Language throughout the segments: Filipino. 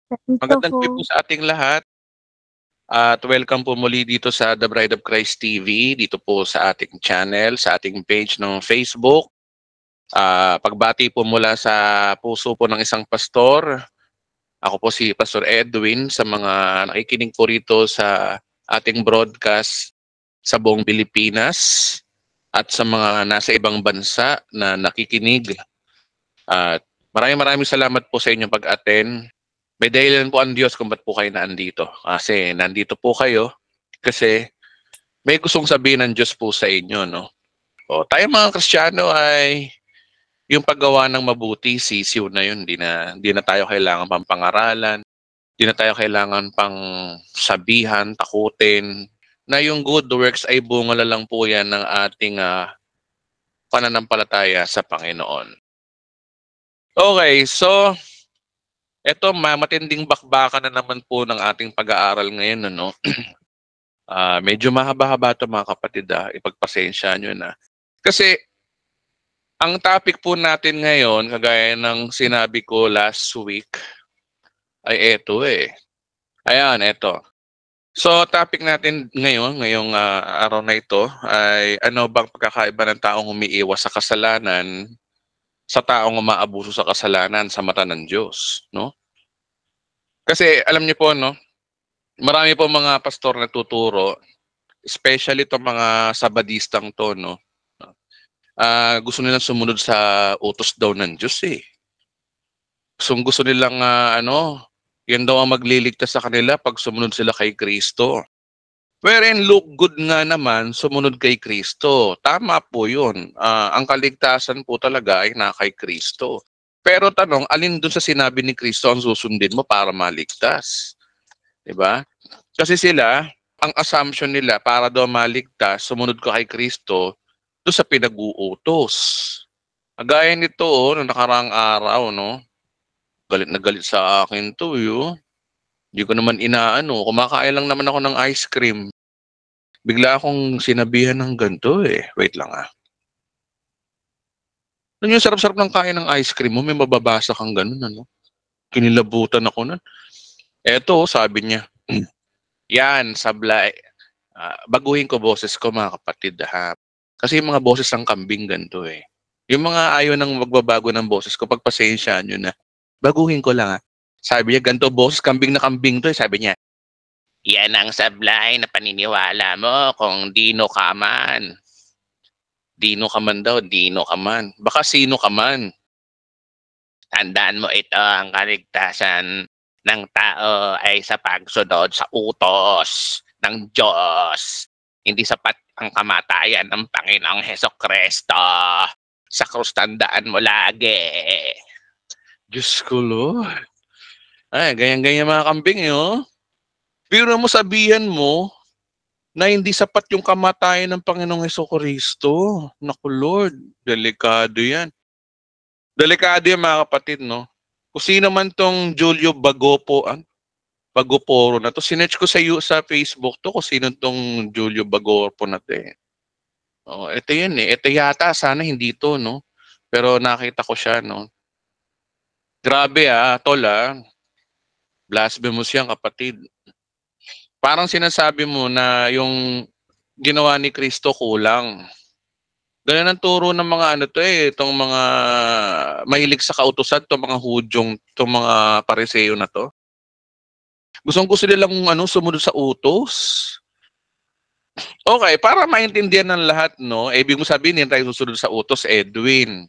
Ganito Magandang po. gabi po sa ating lahat at welcome po muli dito sa The Bride of Christ TV, dito po sa ating channel, sa ating page ng Facebook. Pagbati po mula sa puso po ng isang pastor. Ako po si Pastor Edwin sa mga nakikinig po rito sa ating broadcast sa buong Pilipinas at sa mga nasa ibang bansa na nakikinig. At maraming salamat po sa inyong pag-attend. May dahilan po ang Diyos kung ba't po kayo naandito. Kasi nandito po kayo kasi may gustong sabihin ng Diyos po sa inyo, no? O, tayo mga Kristiyano ay yung paggawa ng mabuti, sisiw na yun. Di na tayo kailangan pang pangaralan. Di na tayo kailangan pang sabihan, takutin. Na yung good works ay bunga na lang po yan ng ating pananampalataya sa Panginoon. Okay, so eto matinding bakbakan na naman po ng ating pag-aaral ngayon, ano? Medyo mahaba-haba ito mga kapatid, ipagpasensya nyo na. Kasi ang topic po natin ngayon, kagaya ng sinabi ko last week, ay eto eh. Ayan, eto. So topic natin ngayong araw na ito ay ano bang pagkakaiba ng taong umiiwas sa kasalanan sa taong umaabuso sa kasalanan sa mata ng Diyos, no? Kasi alam niyo po, no, marami po mga pastor na tuturo, especially itong mga sabadistang to, no. Gusto nilang sumunod sa utos daw ng Diyos eh. Gusto nilang yan daw ang magliligtas sa kanila pag sumunod sila kay Kristo. Wherein look good nga naman sumunod kay Kristo. Tama po yun. Ang kaligtasan po talaga ay na kay Kristo. Pero tanong, alin dun sa sinabi ni Kristo ang susundin mo para maligtas? Diba? Kasi sila, ang assumption nila para daw maligtas, sumunod ka kay Kristo, doon sa pinag-uutos. Gaya nito, noong nakarang araw, no? Galit na galit sa akin to, yo. Hindi ko naman inaano. Kumakain lang naman ako ng ice cream. Bigla akong sinabihan ng ganito eh. Wait lang Ano yung sarap-sarap ng kain ng ice cream mo, may mababasa kang ganun, ano? Kinilabutan ako nun. Eto, sabi niya, yan, sablay. Baguhin ko boses ko mga kapatid, ha? Kasi yung mga boses ng kambing ganito eh. Yung mga ayaw nang magbabago ng boses ko, pagpasensya nyo na. Baguhin ko lang Sabi niya, ganito boses, kambing na kambing to eh. Sabi niya, yan ang sablay na paniniwala mo kung dino ka man. Dino ka man daw, dino ka man. Baka sino ka man. Tandaan mo ito, ang kaligtasan ng tao ay sa pagsunod sa utos ng Diyos. Hindi sapat ang kamatayan ng Panginoong Hesukristo. Sa krus tandaan mo lagi. Diyos ko, Lord. Ay, ganyan-ganyan mga kambing, Pero mo sabihan mo na hindi sapat yung kamatayan ng Panginoong Hesukristo. Naku, Lord, delikado yan. Delikado yan mga kapatid, no? Kung sino man tong Julio Bagoporo na to, sinerch ko sa Facebook to kung sino tong Julio Bagopo na to eh. Oh, ito yun eh. Ito yata, sana hindi to, no? Pero nakita ko siya, no? Grabe tol Blasphemous yan, kapatid. Parang sinasabi mo na yung ginawa ni Kristo kulang. Ganyan ang turo ng mga itong mga mahilig sa kautusan, itong mga Hudyong, itong mga Pariseo na to. Gusto nilang sumunod sa utos. Okay, para maintindihan ng lahat, no? Ibig mo sabihin, hindi tayo susunod sa utos, Edwin.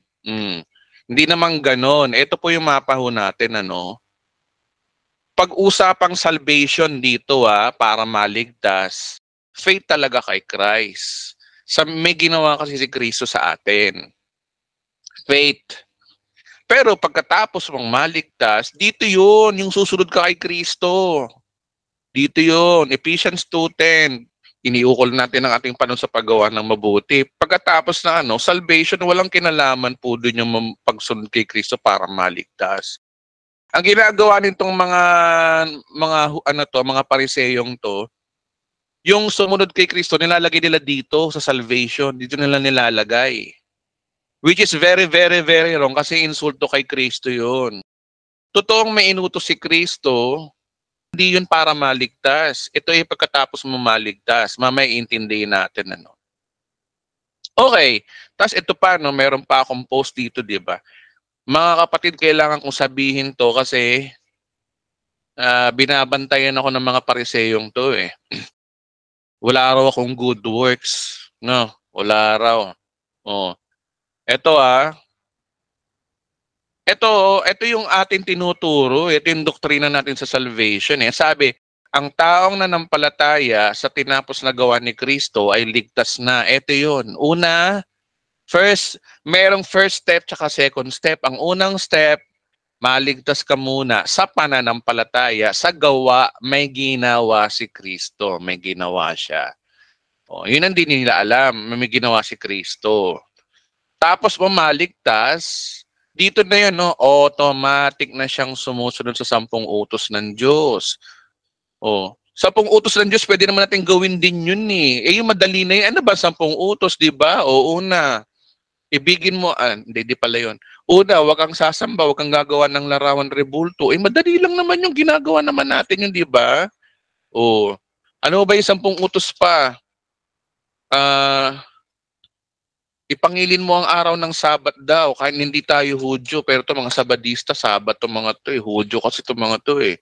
Hindi naman ganon. Ito po yung mapa ho natin, Pag-usapang salvation dito, para maligtas, faith talaga kay Christ. May ginawa kasi si Kristo sa atin. Faith. Pero pagkatapos mong maligtas, dito yun, yung susunod ka kay Kristo. Dito yun, Ephesians 2:10. Iniukol natin ang ating panahon sa paggawa ng mabuti. Pagkatapos na salvation, walang kinalaman po doon yung pagsunod kay Kristo para maligtas. Ang ginagawa nitong mga pariseyong to, yung sumunod kay Kristo, nilalagay nila dito sa salvation. Dito nila nilalagay. Which is very, very, very wrong kasi insulto kay Kristo yun. totoong may inutos si Kristo, hindi yun para maligtas. Ito ay pagkatapos mo maligtas. Mamaya iintindihin natin ano. Okay, tapos ito pa, no, meron pa akong post dito, di ba? Mga kapatid, kailangan kong sabihin to kasi binabantayan ako ng mga pariseyong to eh. Wala raw akong good works. No, wala raw. Oh. Ito yung ating tinuturo, ito yung doktrina natin sa salvation. Eh. Sabi, ang taong nanampalataya sa tinapos na gawa ni Kristo ay ligtas na. Ito yun. Una, merong first step tsaka second step. Ang unang step, maligtas ka muna sa pananampalataya. Sa gawa, may ginawa si Kristo. May ginawa siya. O, yun ang di nila alam. May ginawa si Kristo. Tapos mamaligtas, dito na yun, no? Automatic na siyang sumusunod sa 10 utos ng Diyos. O, 10 utos ng Diyos, pwede naman natin gawin din yun eh. Eh yung madali na yun, ano ba 10 utos, di ba? O una, ibigin mo, hindi pala yun. Una, wag kang sasamba, wag kang gagawa ng larawan rebulto. Eh madali lang naman yung ginagawa naman natin yun, di ba? O, ano ba yung 10 utos pa? Ipangilin mo ang araw ng Sabat daw, kahit hindi tayo Hudyo, pero to mga Sabadista, Sabat to mga to eh, Hudyo kasi to mga to eh.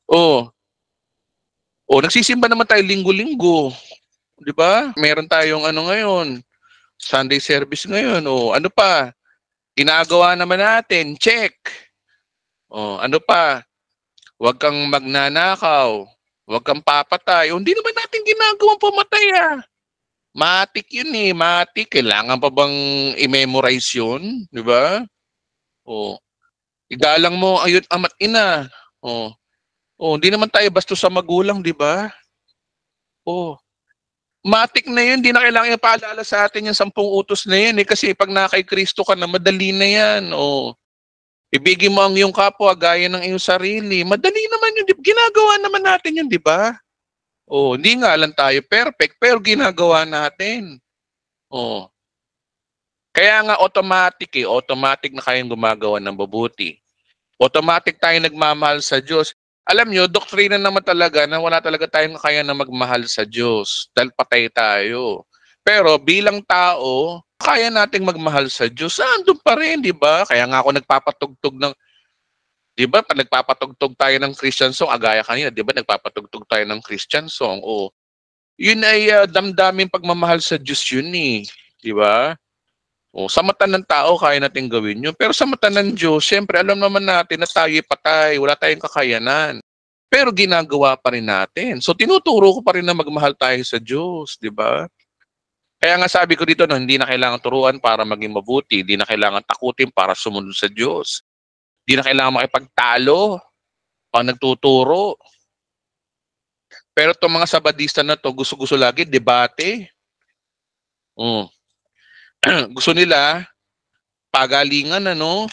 Oh, nagsisimba naman tayo linggo-linggo, 'di ba? Meron tayong ano ngayon, Sunday service ngayon. Ano pa? Ginagawa naman natin, check. Ano pa? Huwag kang magnanakaw, huwag kang papatay. Hindi naman natin ginagawang pumatay ah. Matik yun eh, matik. Kailangan pa bang i-memorize yun? Di ba? Igalang mo ayun ama't ina. Hindi naman tayo bastos sa magulang, di ba? Matik na yun, di na kailangan ipaalala sa atin yung 10 utos na yan eh, kasi pag nakay Kristo ka na, madali na yan. Ibigin mo ang iyong kapwa gaya ng iyong sarili. Madali naman yun, ginagawa naman natin yun, di ba? Hindi nga lang tayo perfect, pero ginagawa natin. Kaya nga automatic na kayong gumagawa ng mabuti. Automatic tayo nagmamahal sa Diyos. Alam nyo, doktrina naman talaga na wala talaga tayong kaya na magmahal sa Diyos dahil patay tayo. Pero bilang tao, kaya nating magmahal sa Diyos. Andun pa rin, di ba? Kaya nga ako nagpapatugtog ng, di ba? Pag nagpapatugtog tayo ng Christian song, agaya kanina, di ba? Nagpapatugtog tayo ng Christian song. Yun ay damdaming pagmamahal sa Diyos yun eh. Di ba? Sa mata ng tao, kaya natin gawin yun. Pero sa mata ng Diyos, siyempre, alam naman natin na tayo patay, wala tayong kakayanan. Pero ginagawa pa rin natin. So, tinuturo ko pa rin na magmahal tayo sa Diyos, di ba? Kaya nga sabi ko dito, no, hindi na kailangan turuan para maging mabuti. Hindi na kailangan takutin para sumunod sa Diyos. Hindi na kailangan makipagtalo pag nagtuturo. Pero itong mga Sabadista na to, gusto-gusto lagi, debate. Gusto nila, pagalingan, ano?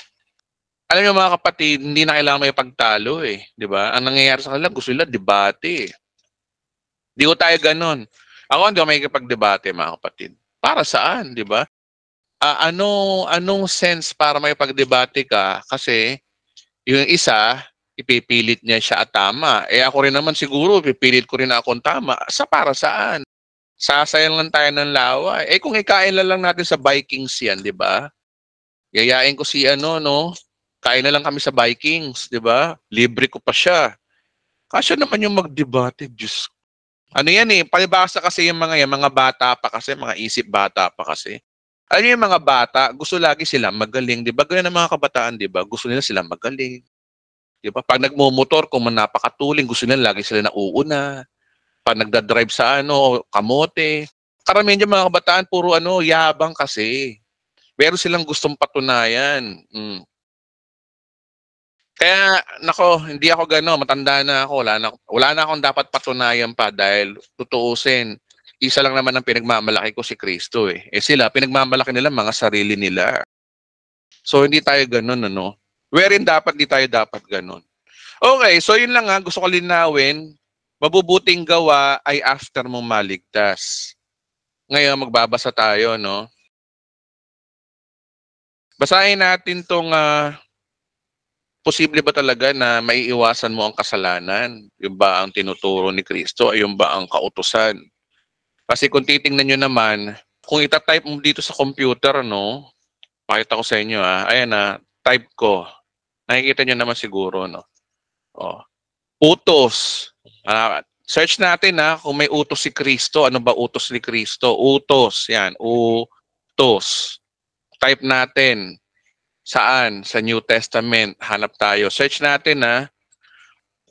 Alam niyo mga kapatid, hindi na kailangan may pagtalo eh, 'di ba? Ang nangyayari sa kanila, gusto nila debate. Di ko tayo ganoon. Ako hindi ako makikipagdebate mga kapatid. Para saan, 'di ba? Anong sense para may pagdebate ka kasi yung isa ipipilit niya siya at tama. Eh ako rin naman siguro pipilit ko rin na akong tama. Para saan? Sasayang lang tayo ng lawa. Eh kung ikain lang natin sa Vikings 'yan, 'di ba? Yayain ko si no? Kain na lang kami sa Vikings, di ba? Libre ko pa siya. Kasya naman yung magdebate, Diyos. Ano yan eh, palibasa kasi yung mga bata pa kasi, mga isip bata pa kasi. Ano yung mga bata, gusto lagi sila magaling, di ba? Ganyan ang mga kabataan, di ba? Gusto nila sila magaling. Di ba? Pag nagmumotor, kung napakatuling, gusto nila lagi sila nauuna. Pag nagdadrive sa kamote. Karamihan yung mga kabataan, puro yabang kasi. Pero silang gustong patunayan. Kaya, nako, hindi ako gano'n. Matanda na ako. Wala na akong dapat patunayan pa dahil tutuusin. Isa lang naman ang pinagmamalaki ko si Kristo eh. Sila, pinagmamalaki nila mga sarili nila. So, hindi tayo gano'n, ano? Wherein di tayo dapat gano'n. Okay, so yun lang ha. Gusto ko linawin. Mabubuting gawa ay after mong maligtas. Ngayon, magbabasa tayo, no? Basahin natin tong posible ba talaga na maiiwasan mo ang kasalanan? Yung ba ang tinuturo ni Kristo? Ay yung ba ang kautusan? Kasi kung titingnan nyo naman, kung itatype mo dito sa computer, no? Pakita ko sa inyo, ayan na, type ko. Nakikita nyo naman siguro, no? Oh. Utos. Search natin kung may utos si Kristo. Ano ba utos ni Kristo? Utos. Yan. Utos. Type natin. Saan? Sa New Testament. Hanap tayo. Search natin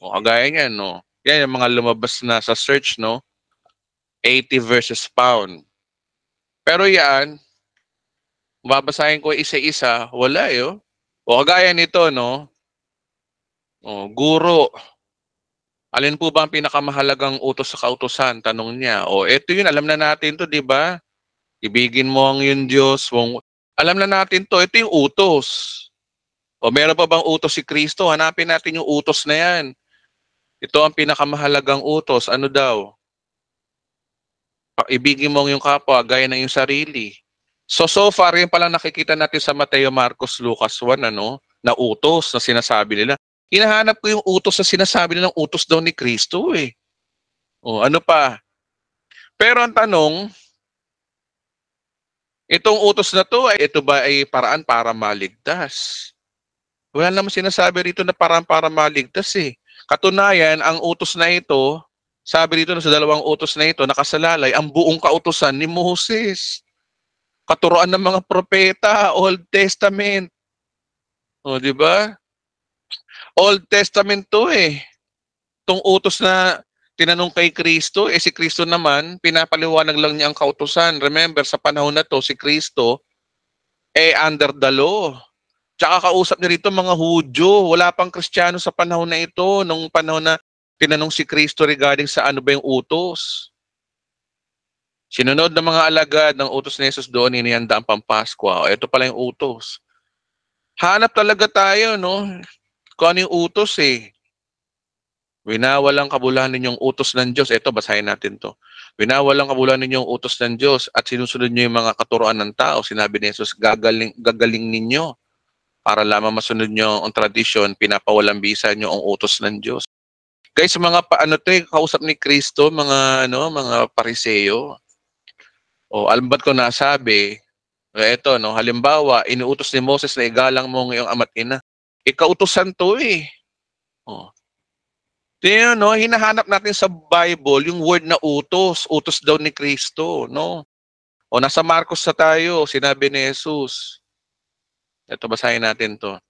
O, kagaya niyan, no? Yan yung mga lumabas na sa search, no? 80 verses found. Pero yan, babasahin ko isa-isa, wala O, kagaya nito, no? O, guro. Alin po ba ang pinakamahalagang utos sa kautusan? Tanong niya. O, eto yun, alam na natin to, di ba? Ibigin mo ang yung Diyos. Alam na natin to, ito yung utos. O, meron pa bang utos si Kristo? Hanapin natin yung utos na yan. Ito ang pinakamahalagang utos. Ano daw? Ibigin mo ang yung kapwa, gaya ng yung sarili. So far, yun palang nakikita natin sa Mateo, Marcos, Lucas 1, na utos na sinasabi nila. Hinahanap ko yung utos na sinasabi nilang utos daw ni Kristo O, ano pa? Pero ang tanong, itong utos na to, ito ba ay paraan para maligtas? Wala naman sinasabi rito na paraan para maligtas Katunayan, ang utos na ito, sabi rito sa dalawang utos na ito, nakasalalay ang buong kautusan ni Moses. Katuroan ng mga propeta, Old Testament. O, di ba? Old Testament to Itong utos na tinanong kay Kristo, si Kristo naman, pinapaliwanag lang niya ang kautusan. Remember, sa panahon na to, si Kristo, under the law. Tsaka kausap niya rito mga Hudyo. Wala pang Kristiyano sa panahon na ito, nung panahon na tinanong si Kristo regarding sa ano ba yung utos. Sinunod ng mga alagad ng utos ni Jesus doon, inihanda ang Pampaskwa. Ito pala yung utos. Hanap talaga tayo, no? Kung ano yung utos Winawalang kabuluhan ninyong utos ng Diyos. Ito, basahin natin to. Winawalang kabuluhan ninyong utos ng Diyos at sinusunod niyo yung mga katuroan ng tao. Sinabi ni Jesus, gagaling ninyo. Para lamang masunod nyo ang tradisyon, pinapawalang bisa nyo ang utos ng Diyos. Guys, mga kausap ni Kristo, mga Pariseo. O, alam ba't ko nasabi, ito, halimbawa, inuutos ni Moses na igalang mo ngayong ama't ina. Ikautusan to O. Tingnan, hinahanap natin sa Bible yung word na utos. Utos daw ni Kristo, no? O, nasa Marcos na tayo, sinabi ni Jesus. Ito, basahin natin to.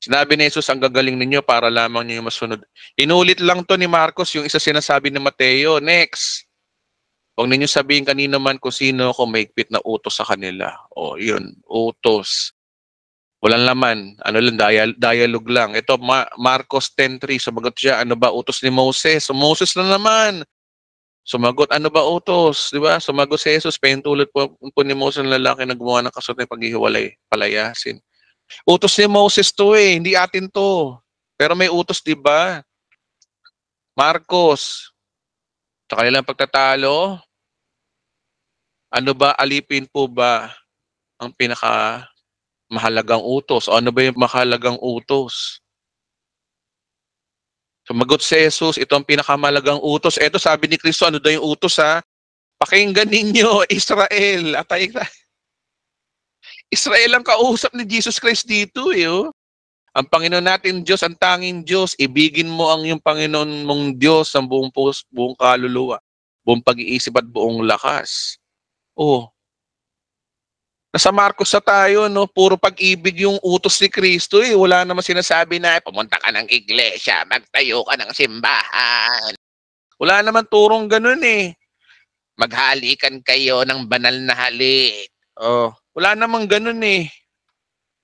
Sinabi ni Jesus, ang gagaling ninyo para lamang niyo masunod. Inulit lang to ni Marcos, yung isa sinasabi ni Mateo. Next. Huwag ninyo sabihin kanino man kung sino kung mahigpit na utos sa kanila. O, yun, utos. Walang laman. Ano lang, dialogue lang. Ito, Marcos 10:3. Sumagot siya, ano ba utos ni Moses? So, Moses na naman. Sumagot, ano ba utos? Di ba? Sumagot si Jesus, pahintulot po ni Moses ng lalaki na gumawa ng kasunod ng paghihiwalay, palayasin. Utos ni Moses to hindi atin to. Pero may utos, di ba? Marcos. Sa kanilang pagtatalo, ano ba, alipin po ba ang mahalagang utos? O ano ba yung mahalagang utos? Sumagot si Jesus, ito ang pinakamahalagang utos. Ito sabi ni Kristo, ano daw yung utos Pakinggan ninyo, Israel. Israel ang kausap ni Jesus Christ dito Ang Panginoon natin Diyos, ang tanging Diyos, ibigin mo ang iyong Panginoon mong Diyos sa buong puso, buong kaluluwa, buong pag-iisip at buong lakas. Nasa Marcos sa tayo, puro pag-ibig yung utos ni Kristo Wala naman sinasabi na, pumunta ka ng iglesia, magtayo ka ng simbahan. Wala naman turong ganun Maghalikan kayo ng banal na halik. Wala naman ganun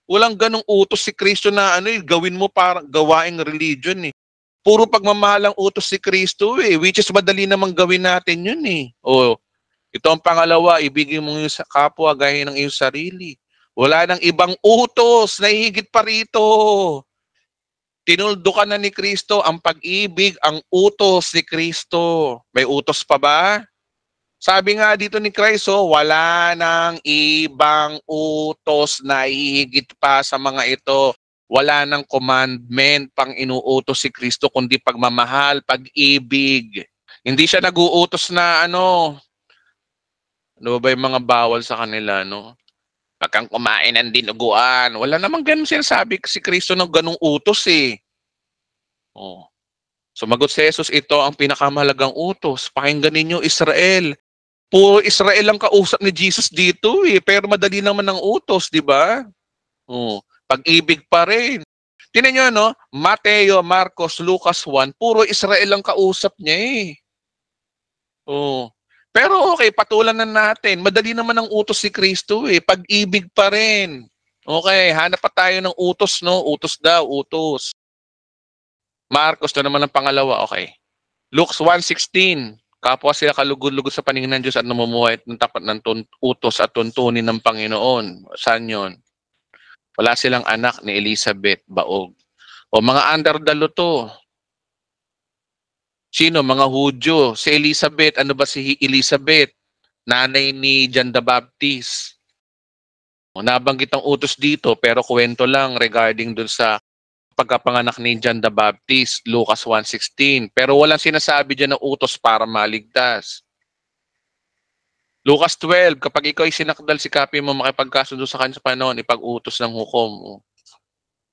Walang ganung utos si Kristo na gawin mo para gawaing religion Puro pagmamahal ang utos si Kristo which is madali namang gawin natin yun ito ang pangalawa, ibigay mo yung sa kapwa gaya ng iyong sarili. Wala nang ibang utos na higit pa rito. Tinuldukan na ni Kristo ang pag-ibig, ang utos ni Kristo. May utos pa ba? Sabi nga dito ni Kristo, wala nang ibang utos na higit pa sa mga ito. Wala nang commandment pang inuutos si Kristo kundi pagmamahal, pag-ibig. Hindi siya nag-uutos na ano ba yung mga bawal sa kanila, no? Wag kang kumain ng dinuguan. Wala namang ganun sinasabi si Kristo ng ganung utos eh. Oh. Sumagot si Jesus, ito ang pinakamahalagang utos. Pakinggan ninyo, Israel. Puro Israel ang kausap ni Jesus dito eh. Pero madali naman ang utos, di ba? Oh. Pag-ibig pa rin. Tingnan nyo, no? Mateo, Marcos, Lucas 1, puro Israel ang kausap niya eh. Oh. Pero okay, patulan na natin. Madali naman ang utos si Kristo eh. Pag-ibig pa rin. Okay, hanap pa tayo ng utos, no? Utos daw, utos. Marcos na naman ang pangalawa, okay. Luke 1:16. Kapwa sila kalugod-lugod sa paningin ng Diyos at namumuhay ng tapat ng utos at tuntunin ng Panginoon. Saan yun? Wala silang anak ni Elizabeth, baog. O mga underdalo to. Sino? Mga Hudyo. Si Elizabeth, ano ba si Elizabeth? Nanay ni John the Baptist. O, nabanggit ang utos dito pero kwento lang regarding dun sa pagkapanganak ni John the Baptist, Lucas 1:16. Pero walang sinasabi dyan na utos para maligtas. Lucas 12, kapag ikaw ay sinakdal, sikapin mo makipagkasundo sa kanya sa Panginoon, ipag-utos ng hukom.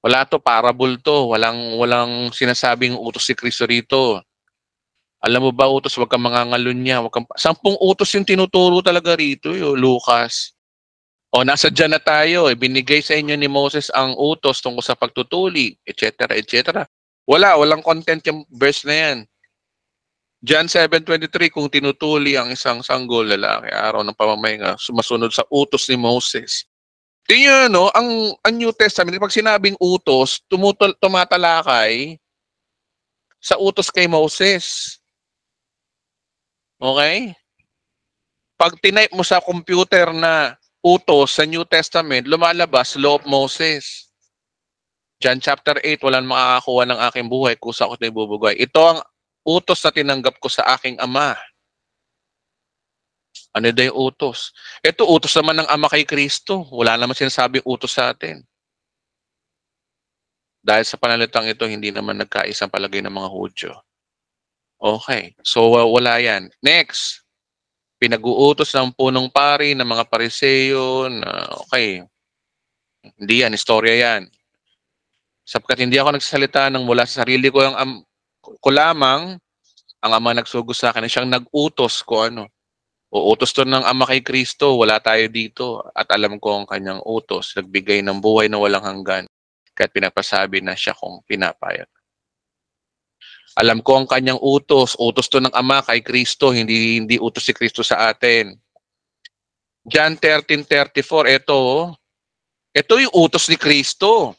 Wala to, parable to. Walang sinasabing utos si Kristo rito. Alam mo ba, utos, wag kang mangangalunya. 10 utos yung tinuturo talaga rito, Lucas. O, nasa dyan na tayo. Binigay sa inyo ni Moses ang utos tungkol sa pagtutuli, etc., etc. Walang content yung verse na yan. John 7:23, kung tinutuli ang isang sanggol lalaki, araw ng pamamahinga, sumasunod sa utos ni Moses. Tingnan no, ang New Testament, pag sinabing utos, tumatalakay sa utos kay Moses. Okay? Pag tinype mo sa computer na utos sa New Testament, lumalabas law of Moses. John chapter 8, walang makakakuha ng aking buhay kung sa ako na ibubugay. Ito ang utos na tinanggap ko sa aking ama. Ano daw yung utos? Ito, utos naman ng ama kay Kristo. Wala naman sinasabing utos sa atin. Dahil sa panalitang ito, hindi naman nagkaisang palagay ng mga Hudyo. Okay, so wala yan. Next. Pinag-uutos ng punong pari ng mga Pariseo na okay, hindi yan, istorya yan. Sapagkat hindi ako nagsasalita ng mula sa sarili ko, ko lamang, ang ama nagsugo sa akin, siyang nag-utos ko ano. Uutos to ng ama kay Kristo, wala tayo dito. At alam ko ang kanyang utos, nagbigay ng buhay na walang hanggan. Kaya't pinagpasabi na siya kung pinapayag. Alam ko ang kanyang utos to ng ama kay Kristo, hindi utos si Kristo sa atin. John 13:34, ito yung utos ni Kristo.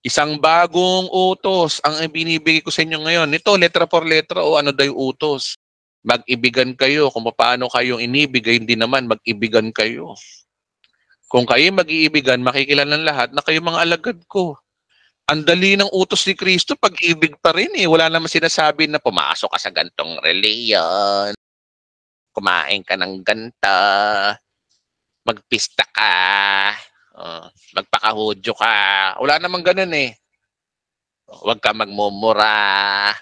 Isang bagong utos ang ibinibigay ko sa inyo ngayon. Ito, letra por letra, o ano daw yung utos? Mag-ibigan kayo. Kung paano kayong inibigay, hindi naman mag-ibigan kayo. Kung kayo mag-iibigan, makikilala ng lahat na kayo mga alagad ko. Ang dali ng utos ni Kristo, pag-ibig pa rin eh. Wala naman sinasabi na pumasok ka sa gantong reliyon, kumain ka ng ganta, magpista ka, magpakahudyo ka. Wala naman ganun eh. Huwag ka magmumura,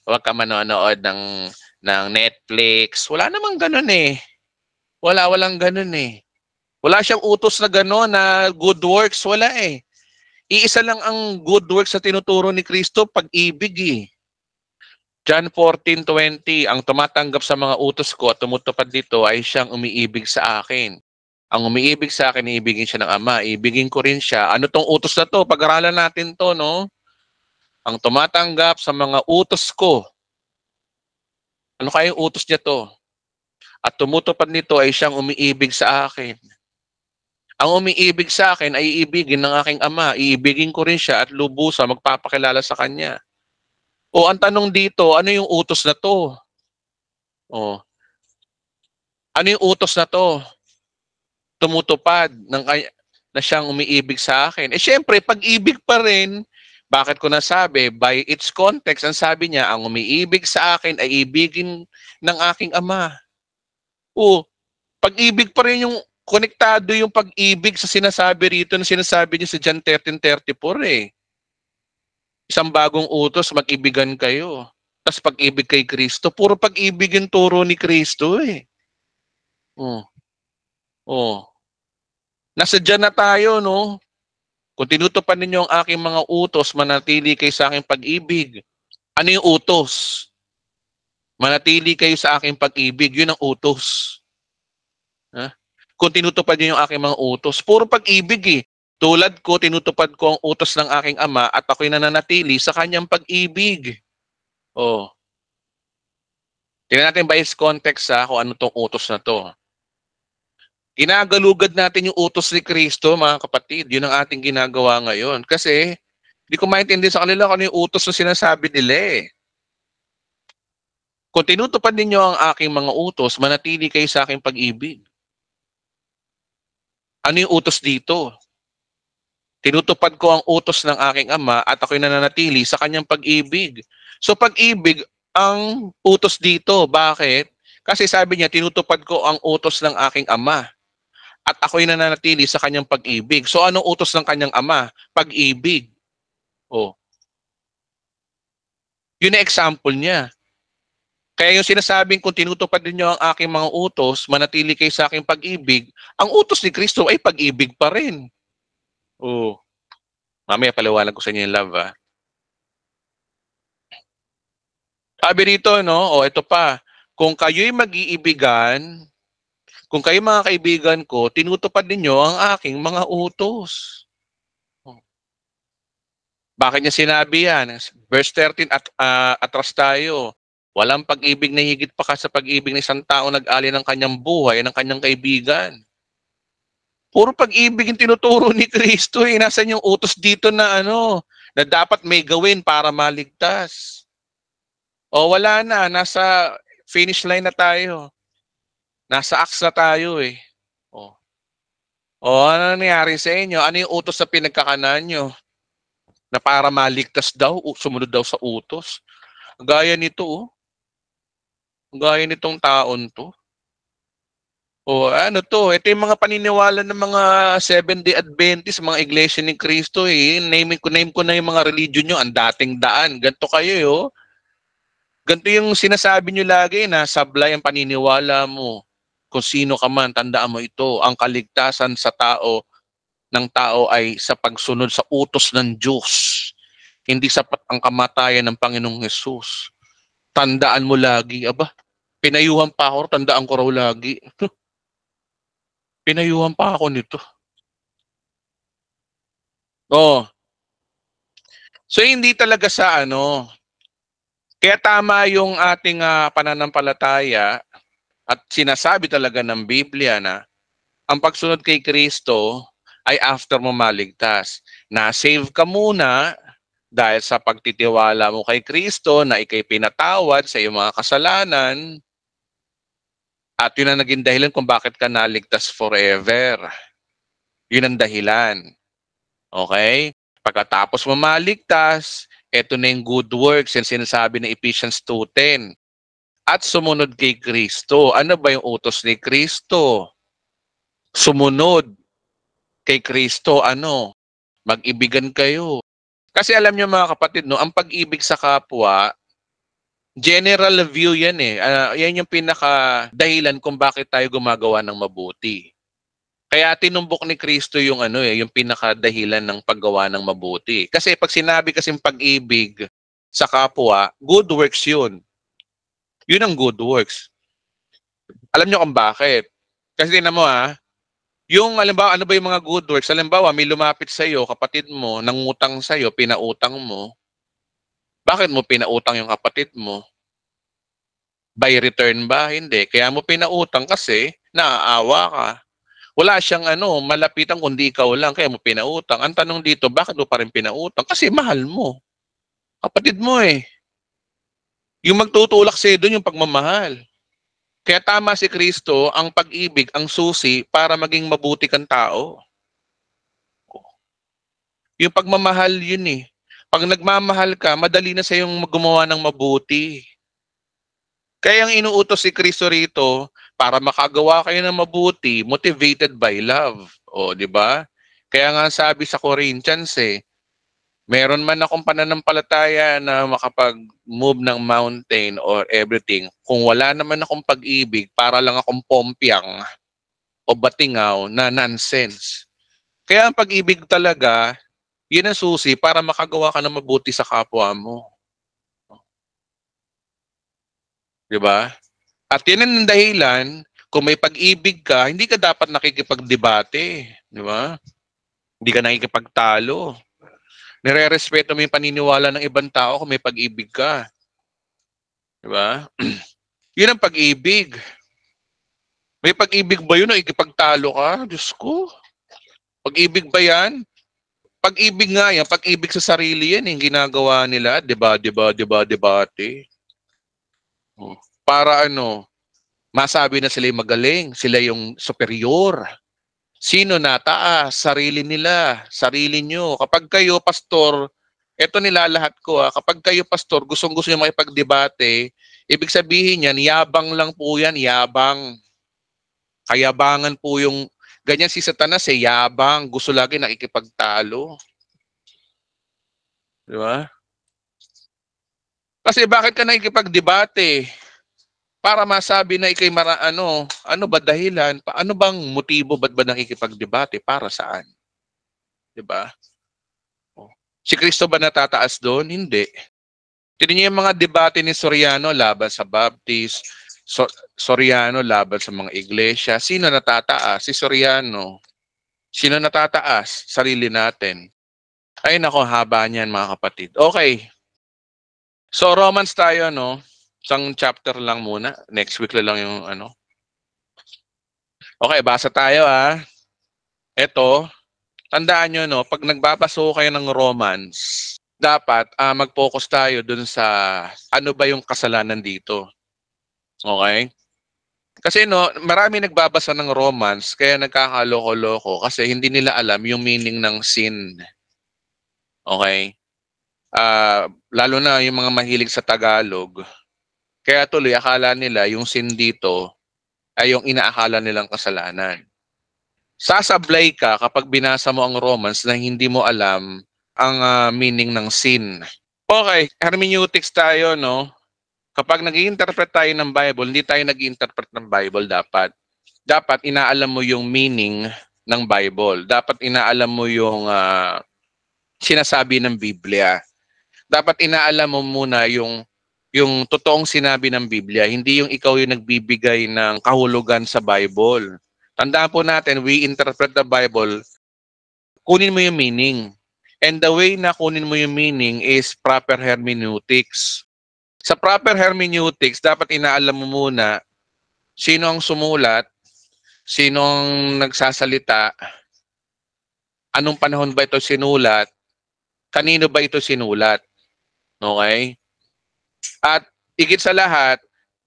huwag ka manonood ng Netflix. Wala naman ganun eh. Walang ganun eh. Wala siyang utos na gano'n na good works. Wala eh. Iisa lang ang good works na tinuturo ni Kristo, pag-ibig eh. John 14:20, ang tumatanggap sa mga utos ko at tumutupad dito ay siyang umiibig sa akin. Ang umiibig sa akin, iibigin siya ng Ama. Iibigin ko rin siya. Ano tong utos na to? Pag-aralan natin to, no? Ang tumatanggap sa mga utos ko. Ano kaya yung utos niya to? At tumutupad nito ay siyang umiibig sa akin. Ang umiibig sa akin ay iibigin ng aking Ama. Iibigin ko rin siya at lubusan magpapakilala sa kanya. O ang tanong dito, ano yung utos na to? O, ano yung utos na to? Tumutupad na siyang umiibig sa akin. Syempre, pag-ibig pa rin, bakit ko nasabi? By its context, ang sabi niya, ang umiibig sa akin ay ibigin ng aking Ama. O, pag-ibig pa rin yung konektado yung pag-ibig sa sinasabi rito na sinasabi niyo sa John 13:34 eh. Isang bagong utos, mag-ibigan kayo. Tapos pag-ibig kay Kristo, puro pag-ibig yung turo ni Kristo eh. Oh. Oh. Nasa dyan na tayo, no? Kung tinutupad ninyo ang aking mga utos, manatili kayo sa aking pag-ibig. Ano yung utos? Manatili kayo sa aking pag-ibig. Yun ang utos. Ha? Kung tinutupad niyo yung aking mga utos, puro pag-ibig eh. Tulad ko, tinutupad ko ang utos ng aking ama at ako'y nananatili sa kanyang pag-ibig. Oh. Tingnan natin by its context kung ano tong utos na to. Ginagalugad natin yung utos ni Kristo, mga kapatid. Yun ang ating ginagawa ngayon. Kasi, hindi ko maintindihan sa kanila kung ano yung utos na sinasabi nila eh. Kung tinutupad ninyo ang aking mga utos, manatili kayo sa aking pag-ibig. Ano yung utos dito? Tinutupad ko ang utos ng aking ama at ako'y nananatili sa kanyang pag-ibig. So pag-ibig ang utos dito. Bakit? Kasi sabi niya, tinutupad ko ang utos ng aking ama at ako'y nananatili sa kanyang pag-ibig. So anong utos ng kanyang ama? Pag-ibig. Oh. Yun ang example niya. Kaya yung sinasabing kung tinutupad ninyo ang aking mga utos, manatili kayo sa aking pag-ibig, ang utos ni Kristo ay pag-ibig pa rin. Oh. Mamaya paliwanag ko sa inyo yung love Sabi rito, no? Ito pa. Kung kayo'y mag-iibigan, kung kayo mga kaibigan ko, tinutupad ninyo ang aking mga utos. Bakit niya sinabi yan? Verse 13, atras tayo. Walang pag-ibig na higit pa sa pag-ibig ng isang tao nag-alay ng kanyang buhay, ng kanyang kaibigan. Puro pag-ibig yung tinuturo ni Kristo. Nasaan yung utos dito na na dapat may gawin para maligtas? Wala na. Nasa finish line na tayo. Nasa axe na tayo eh. Ano nangyari sa inyo? Ano yung utos na pinagkakanan nyo? Na para maligtas daw, sumunod daw sa utos. Gaya nito, Gaya nitong taon to. Ito yung mga paniniwala ng mga Seventh-day Adventist, mga iglesia ni Cristo eh. Name ko na yung mga religion nyo, ang dating daan. Ganto kayo Ganto yung sinasabi nyo lagi na sablay ang paniniwala mo. Kung sino ka man, tandaan mo ito. Ang kaligtasan ng tao ay sa pagsunod sa utos ng Diyos. Hindi sapat ang kamatayan ng Panginoong Hesus. Tandaan mo lagi. Pinayuhan pa ako, tandaan ko raw lagi. Pinayuhan pa ako nito. So hindi talaga sa Kaya tama yung ating pananampalataya at sinasabi talaga ng Biblia na ang pagsunod kay Kristo ay after mo maligtas. Na-save ka muna dahil sa pagtitiwala mo kay Kristo na ikay pinatawad sa iyong mga kasalanan at yun ang naging dahilan kung bakit ka naligtas forever. Yun ang dahilan. Okay? Pagkatapos mo maligtas, ito na yung good works yung sinasabi ng Ephesians 2:10. At sumunod kay Kristo. Ano ba yung utos ni Kristo? Sumunod kay Kristo. Mag-ibigan kayo. Kasi alam niyo mga kapatid, ang pag-ibig sa kapwa, general view yan eh. Yan yung pinaka dahilan kung bakit tayo gumagawa ng mabuti. Kaya tinumbok ni Kristo yung yung pinaka dahilan ng paggawa ng mabuti. Kasi pag sinabi kasing pag-ibig sa kapwa, good works yun. Yun ang good works. Alam niyo kung bakit? Kasi tingnan mo yung halimbawa, ano ba yung mga good works? Halimbawa, may lumapit sa iyo, kapatid mo, nangutang sa iyo, pinautang mo. Bakit mo pinautang yung kapatid mo? By return ba? Hindi. Kaya mo pinautang kasi naaawa ka. Wala siyang malapitan kundi ikaw lang, kaya mo pinautang. Ang tanong dito, bakit mo pa rin pinautang? Kasi mahal mo. Kapatid mo eh. Yung magtutulak sa'yo doon yung pagmamahal. Kaya tama si Kristo, ang pag-ibig, ang susi para maging mabuti kang tao. Yung pagmamahal yun eh. Pag nagmamahal ka, madali na sa yung gumawa ng mabuti. Kaya ang inuutos si Kristo rito, Para makagawa kayo ng mabuti, motivated by love. O, di ba? Kaya nga sabi sa Corinthians meron man akong pananampalataya na makapag-move ng mountain or everything. Kung wala naman akong pag-ibig, para lang akong pompyang o batingaw na nonsense. Kaya ang pag-ibig talaga, yun ang susi para makagawa ka ng mabuti sa kapwa mo. Di ba? At yun ang dahilan, kung may pag-ibig ka, hindi ka dapat nakikipagdebate. Di ba? Hindi ka nakikipagtalo. Nire-respeto mo yung paniniwala ng ibang tao kung may pag-ibig ka. Di ba? Yun ang pag-ibig. May pag-ibig ba yun o ikipagtalo ka? Diyos ko. Pag-ibig ba yan? Pag-ibig nga yan. Pag-ibig sa sarili yan yung ginagawa nila. Debate. Para masabi na sila yung magaling. Sila yung superior. Sino nataas? Sarili nila. Sarili nyo. Kapag kayo, pastor, eto nilalahat ko kapag kayo, pastor, gustong-gusto nyo makipagdebate, ibig sabihin yan, yabang lang po yan, yabang. Kayabangan po yung, ganyan si Satanas yabang. Gusto lagi nakikipagtalo. Di ba? Kasi bakit ka nakikipagdebate? Para masabi na ikay ano ba dahilan? Ano bang motibo? Ba't ba nakikipagdebate? Para saan? Diba? Si Kristo ba natataas doon? Hindi. Tignan niyo yung mga debate ni Soriano laban sa Baptist, Soriano laban sa mga iglesia. Sino natataas? Si Soriano. Sino natataas? Sarili natin. Ay nako, haba niyan mga kapatid. Okay. So Romans tayo, isang chapter lang muna. Next week lang yung Okay, basa tayo Ito, tandaan nyo, pag nagbabaso kayo ng Romans, dapat mag-focus tayo dun sa ano ba yung kasalanan dito. Okay? Kasi marami nagbabasa ng Romans kaya nagkakaloko-loko kasi hindi nila alam yung meaning ng sin. Okay? Lalo na yung mga mahilig sa Tagalog. Kaya tuloy, akala nila yung sin dito ay yung inaakala nilang kasalanan. Sasablay ka kapag binasa mo ang Romans na hindi mo alam ang meaning ng sin. Okay, hermeneutics tayo, Kapag nag-i-interpret tayo ng Bible, hindi tayo nag-i-interpret ng Bible dapat. Dapat inaalam mo yung meaning ng Bible. Dapat inaalam mo yung sinasabi ng Biblia. Dapat inaalam mo muna yung totoong sinabi ng Biblia, hindi yung ikaw yung nagbibigay ng kahulugan sa Bible. Tandaan po natin, we interpret the Bible, kunin mo yung meaning. And the way na kunin mo yung meaning is proper hermeneutics. Sa proper hermeneutics, dapat inaalam mo muna sino ang sumulat, sino ang nagsasalita, anong panahon ba ito sinulat, kanino ba ito sinulat. Okay? At higit sa lahat,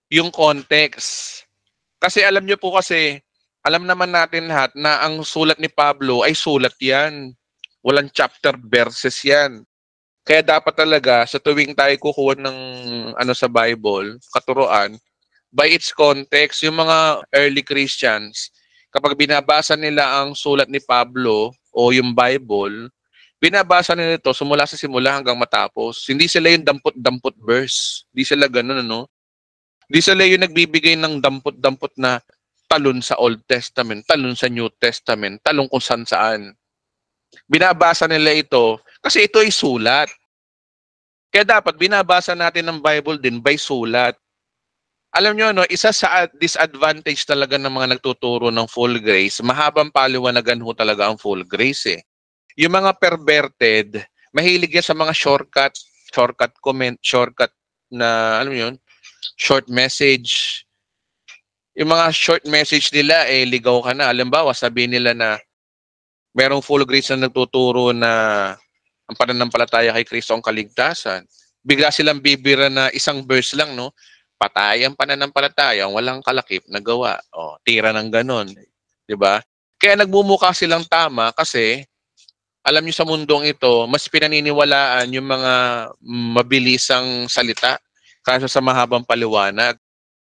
yung context. Kasi alam nyo po alam naman natin lahat na ang sulat ni Pablo ay sulat yan. Walang chapter verses yan. Kaya dapat talaga sa tuwing tayo kukuha ng sa Bible, katuruan, by its context, yung mga early Christians, kapag binabasa nila ang sulat ni Pablo o yung Bible, binabasa nila ito simula sa simula hanggang matapos. Hindi sila yung dampot-dampot verse. Hindi sila ganun, Hindi sila yung nagbibigay ng dampot-dampot na talon sa Old Testament, talon sa New Testament, talon kung saan-saan. Binabasa nila ito kasi ito ay sulat. Kaya dapat binabasa natin ng Bible din by sulat. Alam nyo, isa sa disadvantage talaga ng mga nagtuturo ng full grace, mahabang paliwanagan ho talaga ang full grace Yung mga perverted, mahilig yan sa mga shortcut comment, shortcut na, short message. Yung mga short message nila, ligaw ka na. Halimbawa, sabihin nila na merong full grace na nagtuturo na ang pananampalataya kay Kristo ang kaligtasan. Bigla silang bibira na isang verse lang, Patay ang pananampalataya, walang kalakip na gawa. Tira ng ganon. Diba? Kaya nagmumukha silang tama kasi alam niyo sa mundong ito, mas pinaniniwalaan yung mga mabilisang salita kaysa sa mahabang paliwanag.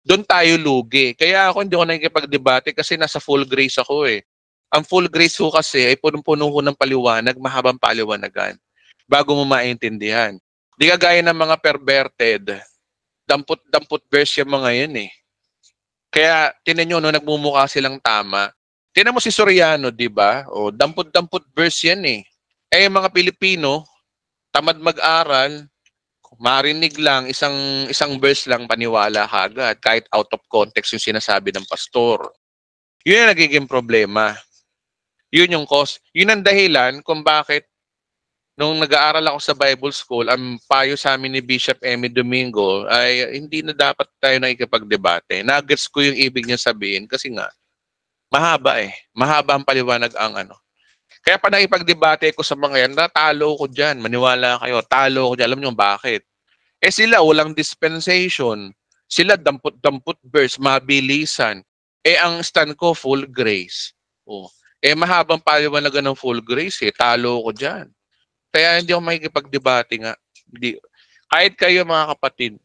doon tayo lugi. Kaya ako hindi ako nakikipagdebate kasi nasa full grace ako eh. Ang full grace ko kasi ay punong-puno ko ng paliwanag, mahabang paliwanagan bago mo maintindihan. Di kagaya ng mga perverted, dampot-dampot verse yung mga yan eh. Kaya tinan nyo, no, nagmumukha silang tama. Tinan mo si Soriano, di ba? O, dampot-dampot verse yan eh. Eh, yung mga Pilipino, tamad mag-aral, marinig lang, isang verse lang, paniwala agad, kahit out of context yung sinasabi ng pastor. Yun yung nagiging problema. Yun yung cause. Yun ang dahilan kung bakit nung nag-aaral ako sa Bible School, ang payo sa amin ni Bishop Emmy Domingo ay hindi na dapat tayo nakikipagdebate. Nagets ko yung ibig niya sabihin kasi nga, mahaba eh. Mahaba ang paliwanag ang ano. Kaya pa nakipagdebate ko sa mga yan, natalo ko dyan. Maniwala kayo, talo ko dyan. Alam niyo bakit? Eh sila, walang dispensation. Sila, dampot-dampot verse, mabilisan. Eh ang stand ko, full grace. Oh. Eh mahabang paliwanagan ng full grace eh. Talo ko dyan. Kaya hindi ako makikipagdebate nga. Hindi. Kahit kayo mga kapatid,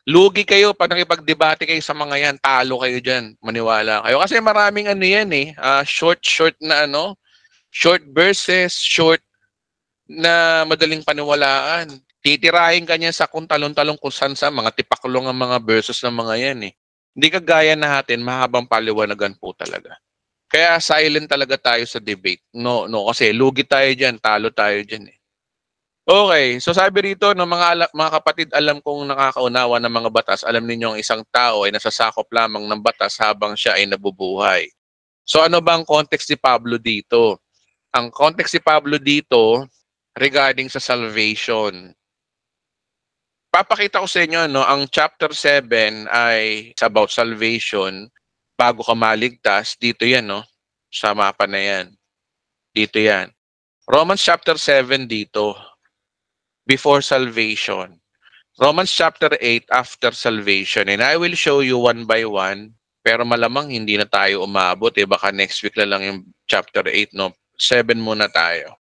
lugi kayo pag nakipagdebate kayo sa mga yan, talo kayo dyan, maniwala kayo. Kasi maraming ano yan eh, short na ano, short verses, short na madaling paniwalaan. Titirahin ka niya sa kung talong-talong kung saan sa mga tipaklong ang mga verses ng mga yan eh. Hindi kagaya natin, mahabang paliwanagan po talaga. Kaya silent talaga tayo sa debate. No, kasi lugi tayo dyan, talo tayo dyan eh. Okay, so sabi rito, no, mga kapatid, alam kong nakakaunawa ng mga batas, alam ninyo ang isang tao ay nasasakop lamang ng batas habang siya ay nabubuhay. So ano ba ang context ni Pablo dito? Ang context ni Pablo dito regarding sa salvation. Papakita ko sa inyo, no, ang chapter 7 ay about salvation. Bago ka maligtas, dito yan, no? Sa mapa na yan. Dito yan. Romans chapter 7 dito. Before salvation. Romans chapter 8 after salvation. And I will show you one by one. Pero malamang hindi na tayo umabot. Eh. Baka next week na lang yung chapter 8, no? 7 muna tayo.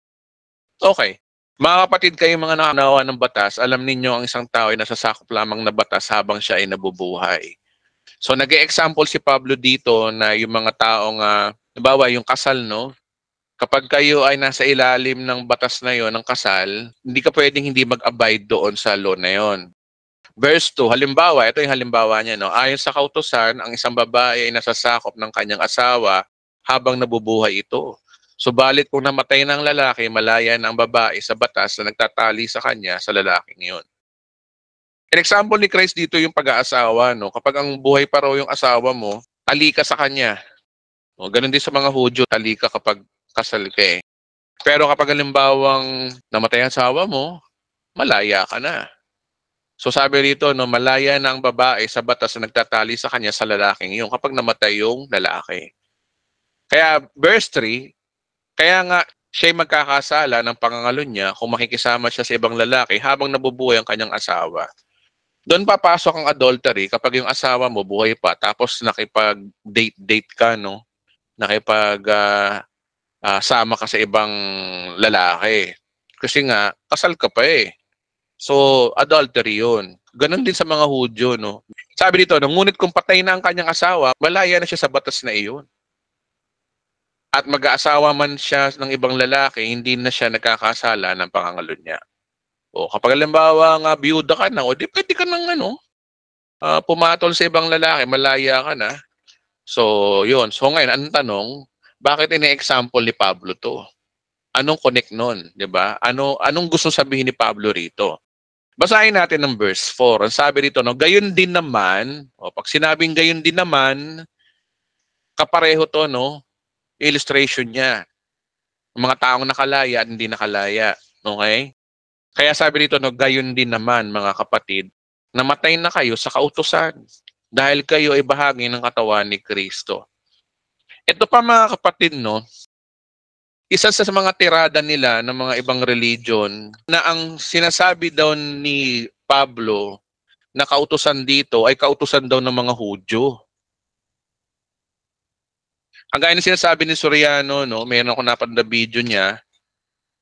Okay. Mga kapatid, kayo mga nakanawa ng batas, alam ninyo ang isang tao ay nasasakop lamang na batas habang siya ay nabubuhay. So nag-e-example si Pablo dito na yung mga taong, nabawa yung kasal, no? Kapag kayo ay nasa ilalim ng batas na yon ng kasal, hindi ka pwedeng hindi mag-abide doon sa law na yon. Verse 2, halimbawa, ito yung halimbawa niya, no? Ayon sa kautusan, ang isang babae ay nasasakop ng kanyang asawa habang nabubuhay ito. Subalit kung namatay ng lalaki, malaya na ang babae sa batas na nagtatali sa kanya sa lalaking yon. An example ni Christ dito yung pag-aasawa, no? Kapag ang buhay pa raw yung asawa mo, tali ka sa kanya. No? Ganun din sa mga Hudyo, tali ka kapag kasal ka eh. Pero kapag halimbawang namatay ang asawa mo, malaya ka na. So sabi rito, no, malaya na ang babae sa batas na nagtatali sa kanya sa lalaking yun kapag namatay yung lalaki. Kaya verse 3, kaya nga siya'y magkakasala ng pangangalo niya kung makikisama siya sa ibang lalaki habang nabubuhay ang kanyang asawa. Doon papasok ang adultery kapag yung asawa mo buhay pa tapos nakipag-date ka, no? Sama ka sa ibang lalaki. Kasi nga, kasal ka pa eh. So, adultery yun. Ganon din sa mga Hudyo, no? Sabi dito, ngunit kung patay na ang kanyang asawa, malaya na siya sa batas na iyon. At mag-aasawa man siya ng ibang lalaki, hindi na siya nagkakasala ng pangangalo niya. O kapag halimbawa nga biyuda ka na, o di pwede ka nang pumatol sa ibang lalaki, malaya ka na. So, yun. So ngayon, anong tanong, bakit ini-example ni Pablo to? Anong connect nun? Diba? Anong gusto sabihin ni Pablo rito? Basahin natin ng verse 4. Ang sabi rito, no, gayon din naman, o pag sinabing gayon din naman, kapareho to, no? Illustration niya. Ang mga taong nakalaya at hindi nakalaya. Okay? Kaya sabi rito, no, gayon din naman, mga kapatid, namatay na kayo sa kautusan dahil kayo ay bahagi ng katawan ni Kristo. Ito pa mga kapatid, no, isa sa mga tirada nila ng mga ibang religion na ang sinasabi daw ni Pablo na kautusan dito ay kautusan daw ng mga Hudyo. Ang gaya na sinasabi ni Soriano, no, mayroon ako napanood na video niya,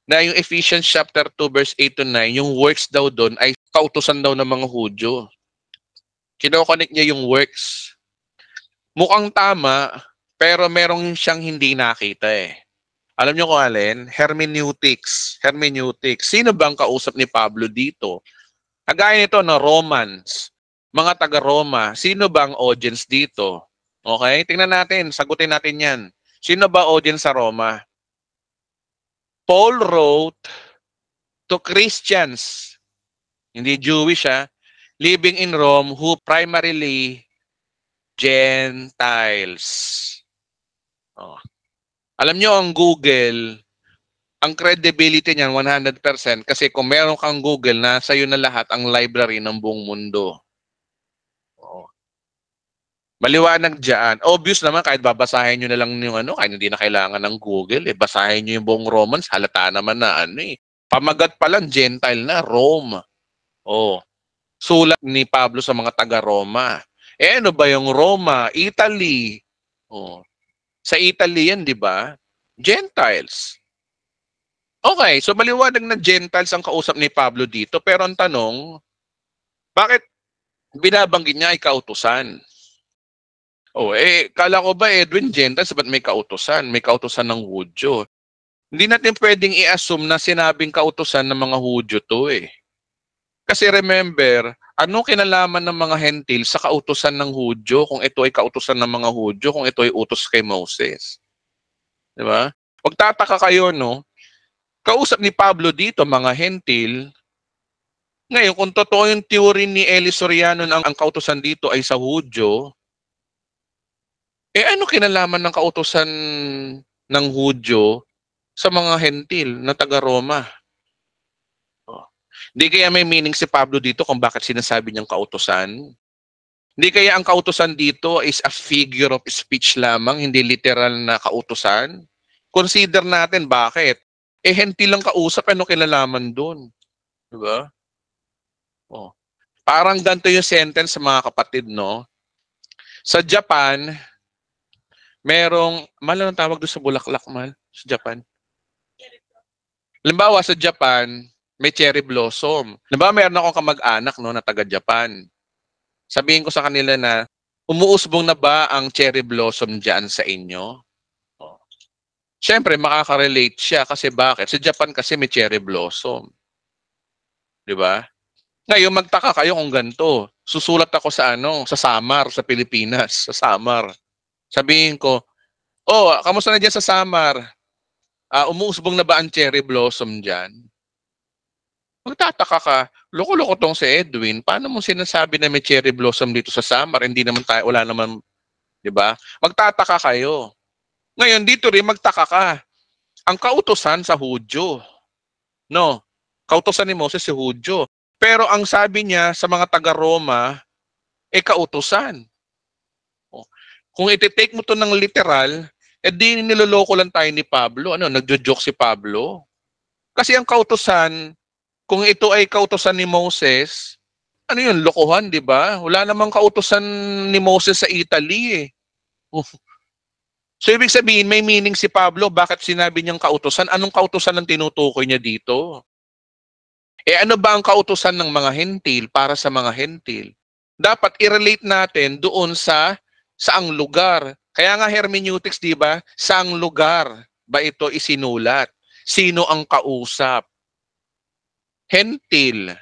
na yung Ephesians chapter 2 verse 8 to 9, yung works daw doon ay kautusan daw ng mga Hudyo. Kinoconnect niya yung works. Mukhang tama, pero merong siyang hindi nakita eh. Alam niyo kung alin? Hermeneutics. Hermeneutics. Sino bang kausap ni Pablo dito? Kagaya nito, no, Romans. Mga taga-Roma. Sino bang audience dito? Okay? Tingnan natin. Sagutin natin yan. Sino ba audience sa Roma? Paul wrote to Christians, hindi Jewish living in Rome who primarily Gentiles. Oh. Alam nyo ang Google, ang credibility niyan 100% kasi kung meron kang Google, nasa iyo na lahat ang library ng buong mundo. Oh. Maliwanag dyan. Obvious naman kahit babasahin nyo na lang yung kahit hindi na kailangan ng Google. Basahin nyo yung buong Romans, halata naman na Pamagat pa lang, Gentile na, Rome. Oh. Sulat ni Pablo sa mga taga-Roma. Ano ba yung Roma? Italy. Oh. Sa Italy yan, di ba? Gentiles. Okay, so maliwanag na Gentiles ang kausap ni Pablo dito. Pero ang tanong, bakit binabanggit niya ay kautusan? Kala ko ba Edwin, Gentiles, ba't may kautusan? May kautusan ng Hudyo. Hindi natin pwedeng i-assume na sinabing kautusan ng mga Hudyo to Kasi remember, anong kinalaman ng mga Hentil sa kautusan ng Hudyo kung ito ay kautusan ng mga Hudyo, kung ito ay utos kay Moses? Di ba? Magtataka kayo, no? Kausap ni Pablo dito, mga Hentil. Ngayon, kung totoo yung theory ni Eli Soriano na ang kautusan dito ay sa Hudyo, ano kinalaman ng kautusan ng Hudyo sa mga Hentil na taga-Roma? Hindi kaya may meaning si Pablo dito kung bakit sinasabi niyang kautusan? Hindi kaya ang kautusan dito is a figure of speech lamang, hindi literal na kautusan? Consider natin bakit. Hentil lang kausap, ano kinalaman doon? Diba? Parang ganito yung sentence sa mga kapatid, no? Sa Japan, merong, anong tawag doon sa bulaklak, sa Japan? Halimbawa, sa Japan, may cherry blossom. Halimbawa, meron akong kamag-anak na taga-Japan. Sabihin ko sa kanila na, umuusbong na ba ang cherry blossom dyan sa inyo? Siyempre, makaka-relate siya kasi bakit? Sa Japan kasi may cherry blossom. Di ba? Ngayon, magtaka kayo kung ganito. Susulat ako sa sa Samar, sa Pilipinas, sa Samar. Sabihin ko, kamusta na dyan sa Samar? Umuusbong na ba ang cherry blossom dyan? Magtataka ka, loko-loko tong si Edwin, paano mo sinasabi na may cherry blossom dito sa Samar? Hindi naman tayo, wala naman, di ba? Magtataka kayo. Ngayon, dito rin magtaka ka. Ang kautusan sa Hudyo. No, kautusan ni Moses si Hudyo. Pero ang sabi niya sa mga taga-Roma, kautusan. Kung iti-take mo to ng literal, di niloloko lang tayo ni Pablo. Nagjo-joke si Pablo? Kasi ang kautusan, kung ito ay kautusan ni Moses, yun, lokohan, di ba? Wala namang kautusan ni Moses sa Italy So, ibig sabihin, may meaning si Pablo. Bakit sinabi niyang kautusan? Anong kautusan ang tinutukoy niya dito? Ano ba ang kautusan ng mga Hentil para sa mga Hentil? Dapat i-relate natin doon sa saang lugar. Kaya nga hermeneutics, di ba? Saang lugar ba ito isinulat? Sino ang kausap? Hentil.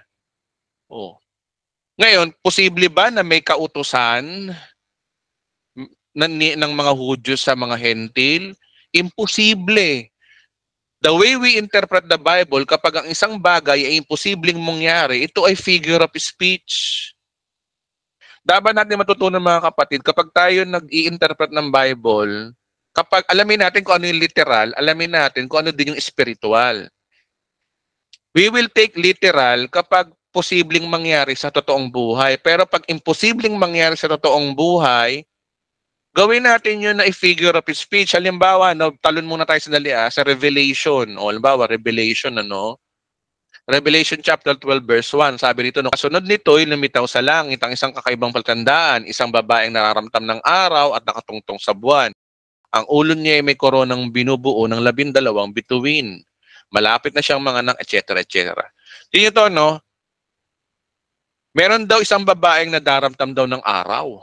Ngayon, posible ba na may kautusan ng mga Hudyo sa mga Hentil? Imposible. The way we interpret the Bible, kapag ang isang bagay ay imposibleng mangyari, ito ay figure of speech. Dapat natin matutunan mga kapatid, kapag tayo nag-i-interpret ng Bible, kapag alamin natin kung ano yung literal, alamin natin kung ano din yung spiritual. We will take literal kapag posibleng mangyari sa totoong buhay. Pero pag imposibleng mangyari sa totoong buhay, gawin natin yun na i-figure of speech. Halimbawa, talon muna tayo sa Revelation. Halimbawa, Revelation, Revelation chapter 12 verse 1. Sabi dito, kasunod nito'y lumitaw sa langit ang isang kakaibang palatandaan, isang babaeng nararamtam ng araw at nakatungtong sa buwan. Ang ulo niya ay may koronang binubuo ng 12 bituin. Malapit na siyang manganak, etc., etc. Tingnan ito, Meron daw isang babaeng nadaramdam daw ng araw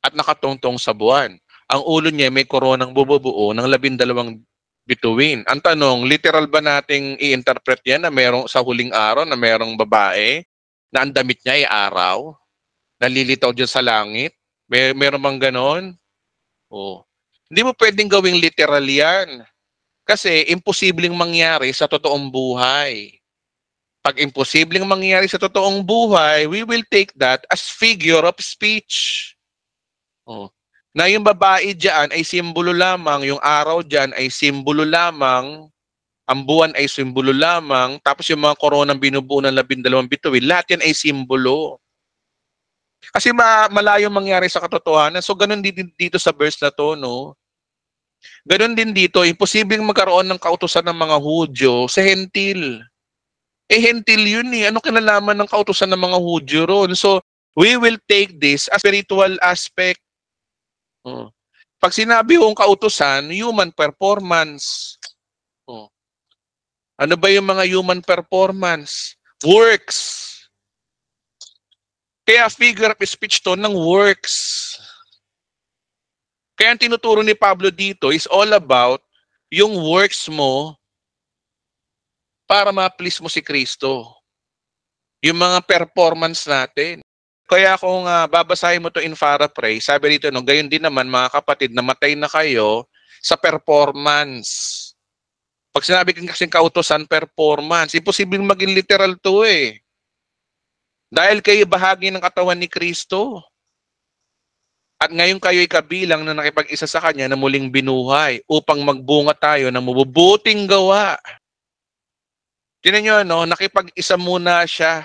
at nakatungtong sa buwan. Ang ulo niya may koronang bububuo ng 12 bituin. Ang tanong, literal ba nating i-interpret yan na merong sa huling araw na merong babae na ang damit niya ay araw? Nalilitaw dyan sa langit? Meron bang ganon? Oh. Hindi mo pwedeng gawing literal yan. Kasi imposibleng mangyari sa totoong buhay. Pag imposibleng mangyari sa totoong buhay, we will take that as figure of speech. Oh. Na yung babae dyan ay simbolo lamang, yung araw dyan ay simbolo lamang, ang buwan ay simbolo lamang, tapos yung mga koronang binubuo ng 12 bituin, lahat yan ay simbolo. Kasi malayong mangyari sa katotohanan. So ganun din dito sa verse na to, no? Ganun din dito, imposibleng magkaroon ng kautusan ng mga Hudyo sa hentil. Hentil yun eh. Ano kinalaman ng kautusan ng mga Hudyo ron? So, we will take this as spiritual aspect. Oh. Pag sinabi kong kautusan, human performance. Oh. Ano ba yung mga human performance? Works. Kaya figure of speech to ng works. Kaya ang tinuturo ni Pablo dito is all about yung works mo para ma-please mo si Kristo. Yung mga performance natin. Kaya kung babasahin mo to in paraphrase, sabi dito, no, gayon din naman mga kapatid, namatay na kayo sa performance. Pag sinabi kang kasing kautosan, performance, imposibleng maging literal to eh. Dahil kayo bahagi ng katawan ni Kristo. At ngayon kayo'y kabilang na nakipag-isa sa Kanya na muling binuhay upang magbunga tayo ng mabubuting gawa. Tinan nyo, no, nakipag-isa muna siya.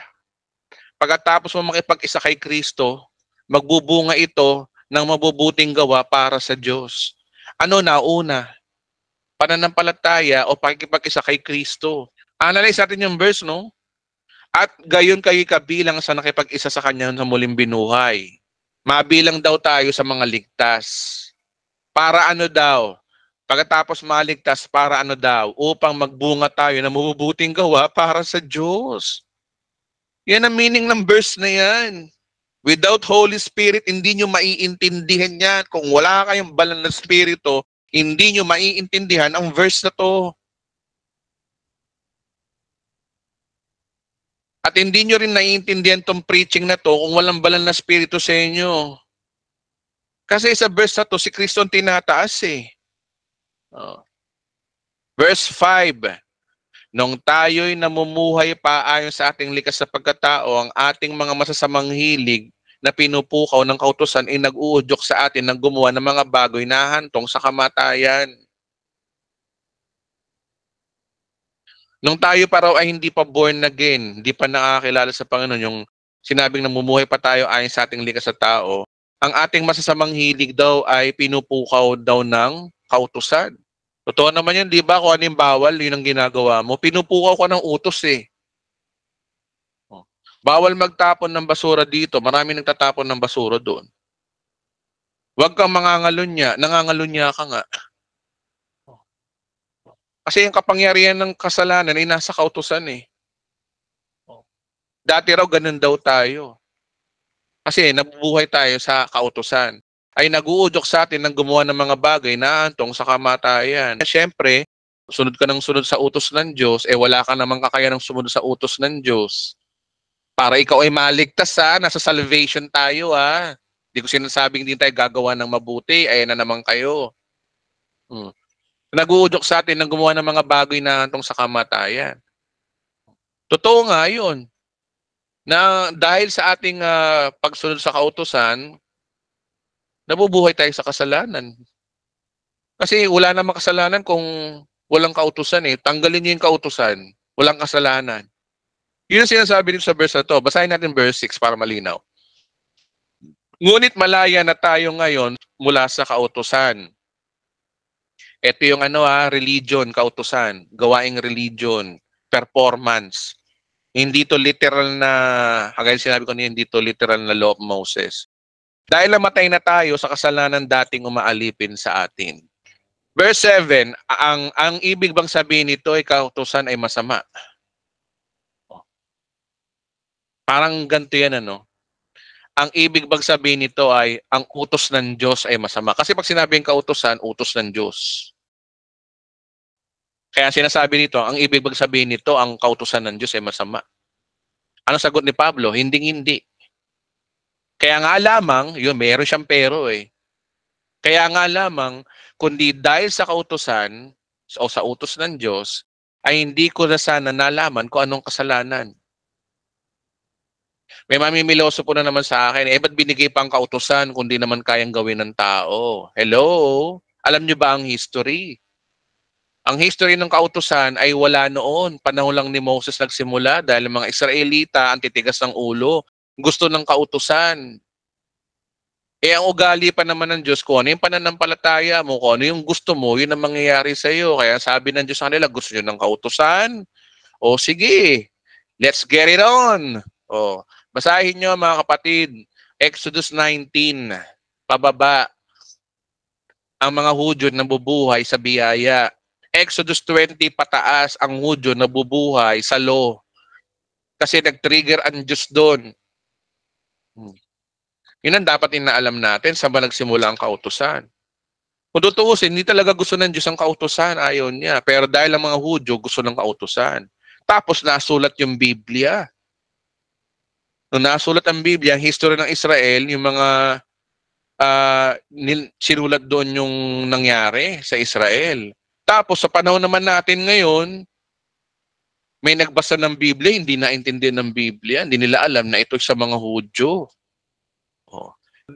Pagkatapos mo makipag-isa kay Kristo, magbubunga ito ng mabubuting gawa para sa Diyos. Ano na una? Pananampalataya o pakikipag-isa kay Kristo. Analyze natin yung verse, no? At gayon kayo kabilang sa nakipag-isa sa Kanya sa muling binuhay. Mabilang daw tayo sa mga ligtas. Para ano daw? Pagkatapos maligtas, para ano daw? Upang magbunga tayo ng mabubuting gawa para sa Diyos. Yan ang meaning ng verse na yan. Without Holy Spirit, hindi nyo maiintindihan yan. Kung wala kayong banal na Spirito, hindi nyo maiintindihan ang verse na to. At hindi nyo rin naiintindihan tong preaching na to kung walang banal na Spirito sa inyo. Kasi sa verse na to, si Kristo ang tinataas eh. Verse 5. Nung tayo'y namumuhay pa ayon sa ating likas na pagkatao, ang ating mga masasamang hilig na pinupukaw ng kautusan ay nag-uudyok sa atin ng gumawa ng mga bagoy na hantong sa kamatayan. Nung tayo pa raw ay hindi pa born again, hindi pa nakakilala sa Panginoon, yung sinabing namumuhay pa tayo ayon sa ating likas na tao, ang ating masasamang hilig daw ay pinupukaw daw ng kautusan. Totoo naman yan, di ba? Kung ano yung bawal, yun ang ginagawa mo. Pinupukaw ka ng utos eh. Bawal magtapon ng basura dito. Marami nagtatapon ng basura doon. Huwag kang mangangalunya. Nangangalunya ka nga. Kasi yung kapangyarihan ng kasalanan ay nasa kautusan eh. Dati raw ganun daw tayo. Kasi nabubuhay tayo sa kautusan. Ay nag-uudyok sa atin ng gumawa ng mga bagay na antong sa kamatayan. Siyempre, sunod ka ng sunod sa utos ng Diyos, wala ka namang kakayanang sumunod sa utos ng Diyos. Para ikaw ay maligtas nasa salvation tayo Hindi ko sinasabing din tayo gagawa ng mabuti, ayan na naman kayo. Nag-uudyok sa atin ng gumawa ng mga bagay na antong sa kamatayan. Totoo nga yun. Na dahil sa ating pagsunod sa kautusan, nabubuhay tayo sa kasalanan. Kasi wala namang kasalanan kung walang kautusan eh. Tanggalin niyo yung kautusan, walang kasalanan. Yun ang sinasabi dito sa verse na to. Basahin natin verse 6 para malinaw. Ngunit malaya na tayo ngayon mula sa kautusan. Ito yung religion, kautusan, gawaing religion, performance. Hindi to literal na, kagaya sinabi ko niya, hindi to literal na law of Moses. Dahil namatay na tayo sa kasalanan dating umaalipin sa atin. Verse 7, ang ibig bang sabihin nito ay kautusan ay masama? Parang ganito yan, ano? Ang ibig bang sabihin nito ay ang utos ng Diyos ay masama. Kasi pag sinabing kautosan, utos ng Diyos. Kaya sinasabi nito, ang ibig bang sabihin nito, ang kautosan ng Diyos ay masama. Ano sagot ni Pablo? Hindi. Kaya nga lamang, yun, meron siyang pero eh. Kaya nga lamang, kundi dahil sa kautosan o sa utos ng Diyos, ay hindi ko na sana nalaman kung anong kasalanan. May mamimiloso po na naman sa akin, ba't binigay pang kautusan kung di naman kayang gawin ng tao? Hello? Alam niyo ba ang history? Ang history ng kautusan ay wala noon. Panahon lang ni Moses nagsimula dahil mga Israelita ang titigas ng ulo. Gusto ng kautusan. Ang ugali pa naman ng Diyos, kung ano yung pananampalataya mo, kung ano yung gusto mo, yun ang mangyayari sa iyo. Kaya sabi ng Diyos sa kanila, gusto nyo ng kautusan? O sige, let's get it on. O, basahin nyo mga kapatid, Exodus 19, pababa, ang mga Hudyo nabubuhay sa biyaya. Exodus 20, pataas, ang Hudyo nabubuhay sa law. Kasi nag-trigger ang Diyos doon. Yun ang dapat inaalam natin sa ba nagsimula ang kautusan. Kung tutuusin, hindi talaga gusto ng Diyos ang kautusan, ayaw niya. Pero dahil ang mga Hudyo gusto ng kautusan. Tapos nasulat yung Biblia. Nung nasulat ang Biblia, ang history ng Israel, yung mga sinulat doon yung nangyari sa Israel. Tapos sa panahon naman natin ngayon, may nagbasa ng Biblia, hindi naintindihan ng Biblia, hindi nila alam na ito sa mga Hudyo. Oh.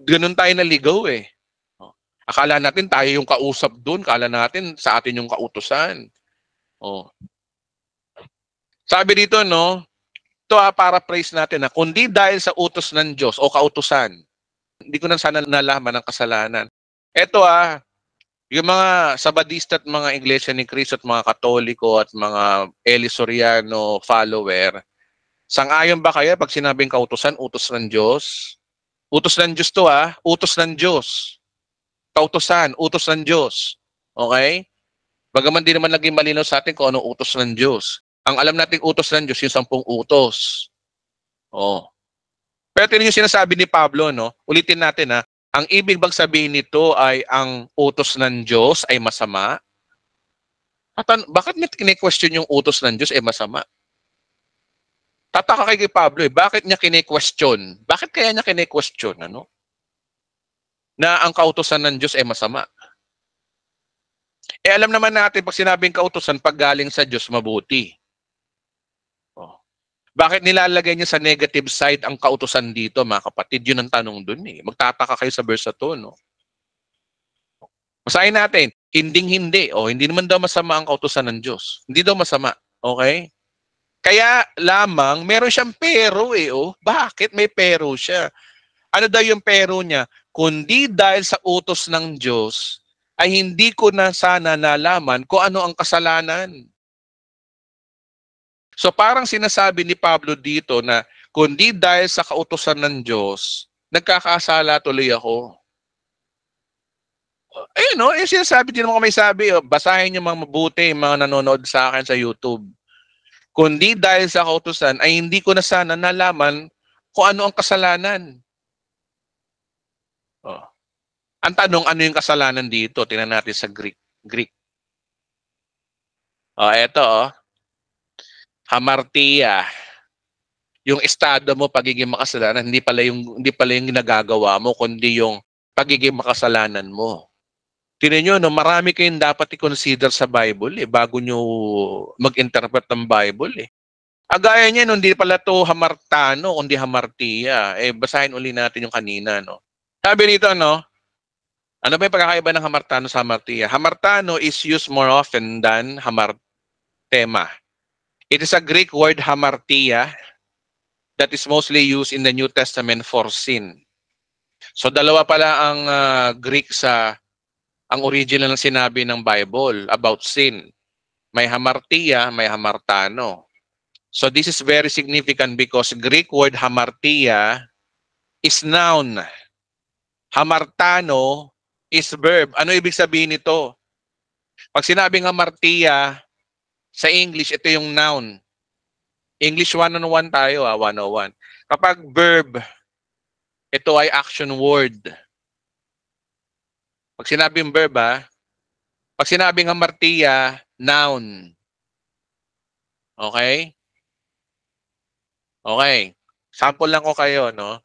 Ganun tayo naligaw eh. Oh. Akala natin tayo yung kausap doon, akala natin sa atin yung kautusan. Oh. Sabi dito, no, ito paraphrase natin na kundi dahil sa utos ng Diyos o kautusan, hindi ko na sana nalaman ang kasalanan. Ito yung mga Sabadista at mga Iglesia ni Cristo at mga Katoliko at mga Eli Soriano follower, sang-ayon ba kayo pag sinabing kautusan, utos ng Diyos? Utos ng Diyos to utos ng Diyos. Kautusan, utos ng Diyos. Okay? Bagaman di naman naging malinaw sa atin kung anong utos ng Diyos. Ang alam nating utos ng Diyos, yung 10 utos. Oh. Pero ito yung sinasabi ni Pablo, no? Ulitin natin ang ibig bang sabihin nito ay ang utos ng Diyos ay masama? Bakit niya kine-question yung utos ng Diyos ay masama? Tataka kay Pablo bakit niya kine-question? Bakit kaya niya kine-question, ano? Na ang kautosan ng Diyos ay masama? Alam naman natin pag sinabing kautosan, pag galing sa Diyos, mabuti. Oh. Bakit nilalagay niya sa negative side ang kautosan dito, mga kapatid? Yun ang tanong dun eh. Magtataka kayo sa verse 2, no? Basahin natin, hindi. Hindi naman daw masama ang kautusan ng Diyos. Hindi daw masama. Okay? Kaya lamang, meron siyang pero Bakit may pero siya? Ano daw yung pero niya? Kundi dahil sa utos ng Diyos, ay hindi ko na sana nalaman kung ano ang kasalanan. So parang sinasabi ni Pablo dito na kundi dahil sa kautusan ng Diyos, nagkakasala tuloy ako. Yung sinasabi din mo may sabi, basahin niyo mga mabuti, mga nanonood sa akin sa YouTube. Kundi dahil sa kautusan ay hindi ko na sana nalaman kung ano ang kasalanan. Oh. Ang tanong, ano yung kasalanan dito? Tingnan natin sa Greek. Eto hamartia. Yung estado mo pagiging makasalanan, hindi pala yung ginagagawa mo, kundi yung pagiging makasalanan mo. Tingnan nyo, no, marami kayong dapat i-consider sa Bible bago nyo mag-interpret ng Bible Agaya niya, hindi pala to hamartano, kundi hamartia. Basahin uli natin yung kanina, no. Sabi rito, no, ano ba yung pagkakaiba ng hamartano sa hamartia? Hamartano is used more often than hamartema. It is a Greek word hamartia that is mostly used in the New Testament for sin. So dalawa pala ang Greek ang original ng sinabi ng Bible about sin. May hamartia, may hamartano. So this is very significant because Greek word hamartia is noun. Hamartano is verb. Ano ibig sabihin nito? Pag sinabing hamartia, sa English, ito yung noun. English 101 tayo 101. Kapag verb, ito ay action word. Pag sinabing verb, pag sinabing hamartia, noun. Okay? Okay. Sample lang ko kayo, no?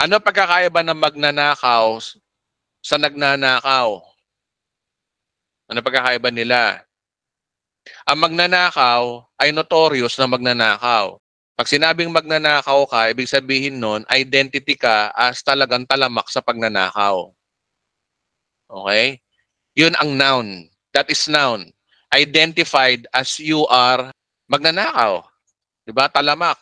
Ano pagkakaiba ng magnanakaw sa nagnanakaw? Ano pagkakaiba nila? Ang magnanakaw ay notorious na magnanakaw. Pag sinabing magnanakaw ka, ibig sabihin nun, identity ka as talagang talamak sa pagnanakaw. Okay? Yun ang noun. That is noun. Identified as you are magnanakaw. Diba? Talamak.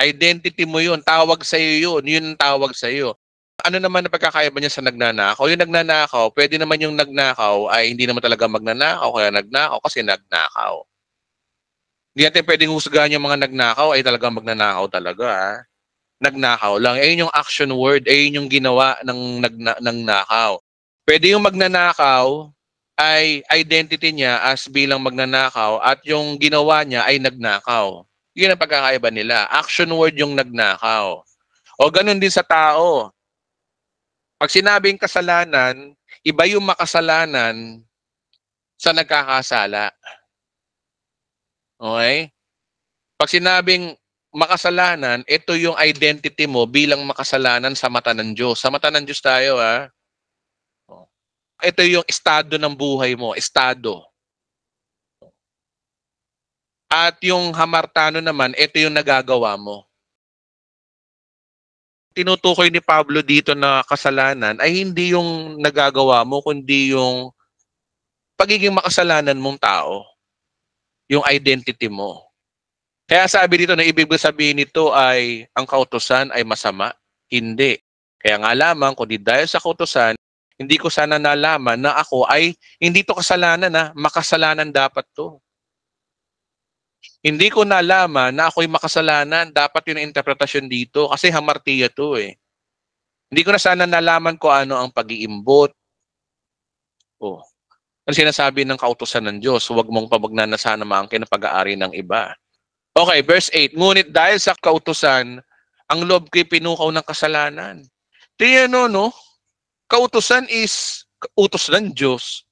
Identity mo yun. Tawag sa'yo yun. Yun ang tawag sa'yo. Ano naman na pagkakaiba niya sa nagnanakaw? Yung nagnanakaw, pwede naman yung nagnakaw ay hindi naman talaga magnanakaw, kaya nagnakaw kasi nagnakaw. Hindi natin pwedeng husgahan yung mga nagnakaw ay talagang magnanakaw talaga. Nagnakaw lang. Ayun yung action word. Ayun yung ginawa ng nakaw. Pwede yung magnanakaw ay identity niya as bilang magnanakaw at yung ginawa niya ay nagnakaw. Yun ang pagkakaiba nila. Action word yung nagnakaw. O ganun din sa tao. Pag sinabing kasalanan, iba yung makasalanan sa nagkakasala. Okay? Pag sinabing makasalanan, ito yung identity mo bilang makasalanan sa mata ng Diyos. Sa mata ng Diyos tayo, ito yung estado ng buhay mo, estado. At yung hamartano naman, ito yung nagagawa mo. Tinutukoy ni Pablo dito na kasalanan ay hindi yung nagagawa mo, kundi yung pagiging makasalanan mong tao. Yung identity mo. Kaya sabi dito na ibig sabihin nito ay ang kautusan ay masama. Hindi. Kaya nga lamang, kundi dahil sa kautusan, hindi ko sana nalaman na ako ay hindi to kasalanan makasalanan dapat to. Hindi ko nalaman na ako'y makasalanan. Dapat yung interpretasyon dito kasi hamartiya to eh. Hindi ko na sana nalaman ko ano ang pag-iimbot. Ang sinasabi ng kautusan ng Diyos, huwag mong pamagnanasa na maangkin ang pag-aari ng iba. Okay, verse 8. Ngunit dahil sa kautusan, ang loob ko'y pinukaw ng kasalanan. Tingnan no? Kautusan is utos ng Diyos.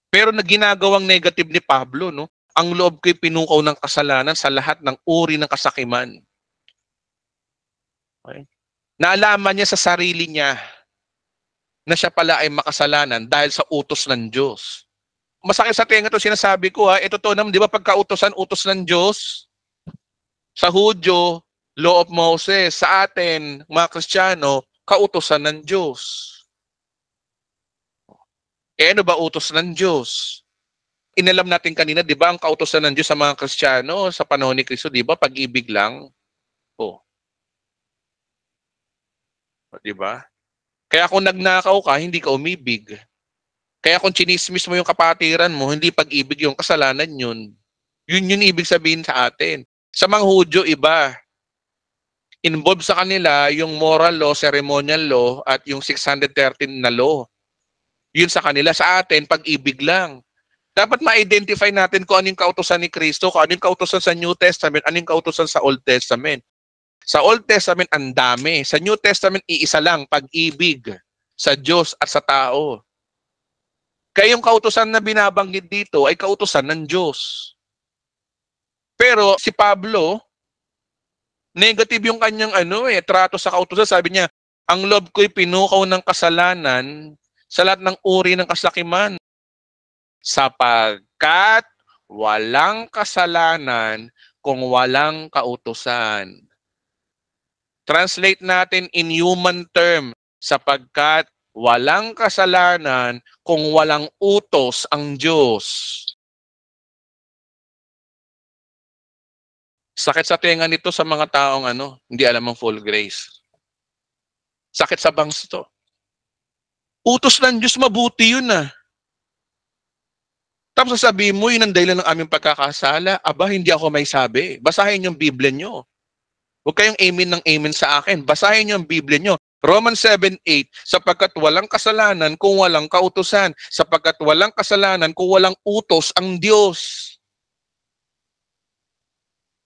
Pero na ginagawang negative ni Pablo, no? Ang loob ko'y pinukaw ng kasalanan sa lahat ng uri ng kasakiman. Okay? Naalaman niya sa sarili niya na siya pala ay makasalanan dahil sa utos ng Diyos. Masakit sa tenga ito sinasabi ko Ito to naman, di ba pagkautosan, utos ng Diyos? Sa Hudyo, Law of Moses. Sa atin, mga Kristiyano, kautosan ng Diyos. Ano ba utos ng Diyos? Inalam natin kanina, di ba, ang kautosan ng Diyos sa mga Kristiyano sa panahon ni Kristo, di ba, pag-ibig lang? Di ba? Kaya kung nagnakaw ka, hindi ka umibig. Kaya kung chinismis mo yung kapatiran mo, hindi pag-ibig yung kasalanan yun. Yun ibig sabihin sa atin. Sa mga Hudyo, iba. Involved sa kanila yung moral law, ceremonial law, at yung 613 na law. Yun sa kanila. Sa atin, pag-ibig lang. Dapat ma-identify natin kung anong kautusan ni Kristo, kung anong kautusan sa New Testament, anong kautusan sa Old Testament. Sa Old Testament, ang dami. Sa New Testament, iisa lang, pag-ibig sa Diyos at sa tao. Kaya yung kautusan na binabanggit dito ay kautusan ng Diyos. Pero si Pablo, negative yung kanyang trato sa kautusan. Sabi niya, ang loob ko'y pinukaw ng kasalanan sa lahat ng uri ng kasakiman. Sapagkat walang kasalanan kung walang kautusan. Translate natin in human term, sapagkat walang kasalanan kung walang utos ang Diyos. Sakit sa tenga nito sa mga taong hindi alam ang full grace. Sakit sa bangs ito. Utos ng Diyos, mabuti yun Tapos sasabihin mo, yun ang dahilan ng aming pagkakasala. Aba, hindi ako may sabi. Basahin yung Biblia nyo. Huwag kayong amen ng amen sa akin. Basahin nyo ang Biblia nyo. Romans 7:8, sapagkat walang kasalanan kung walang kautusan. Sapagkat walang kasalanan kung walang utos ang Diyos.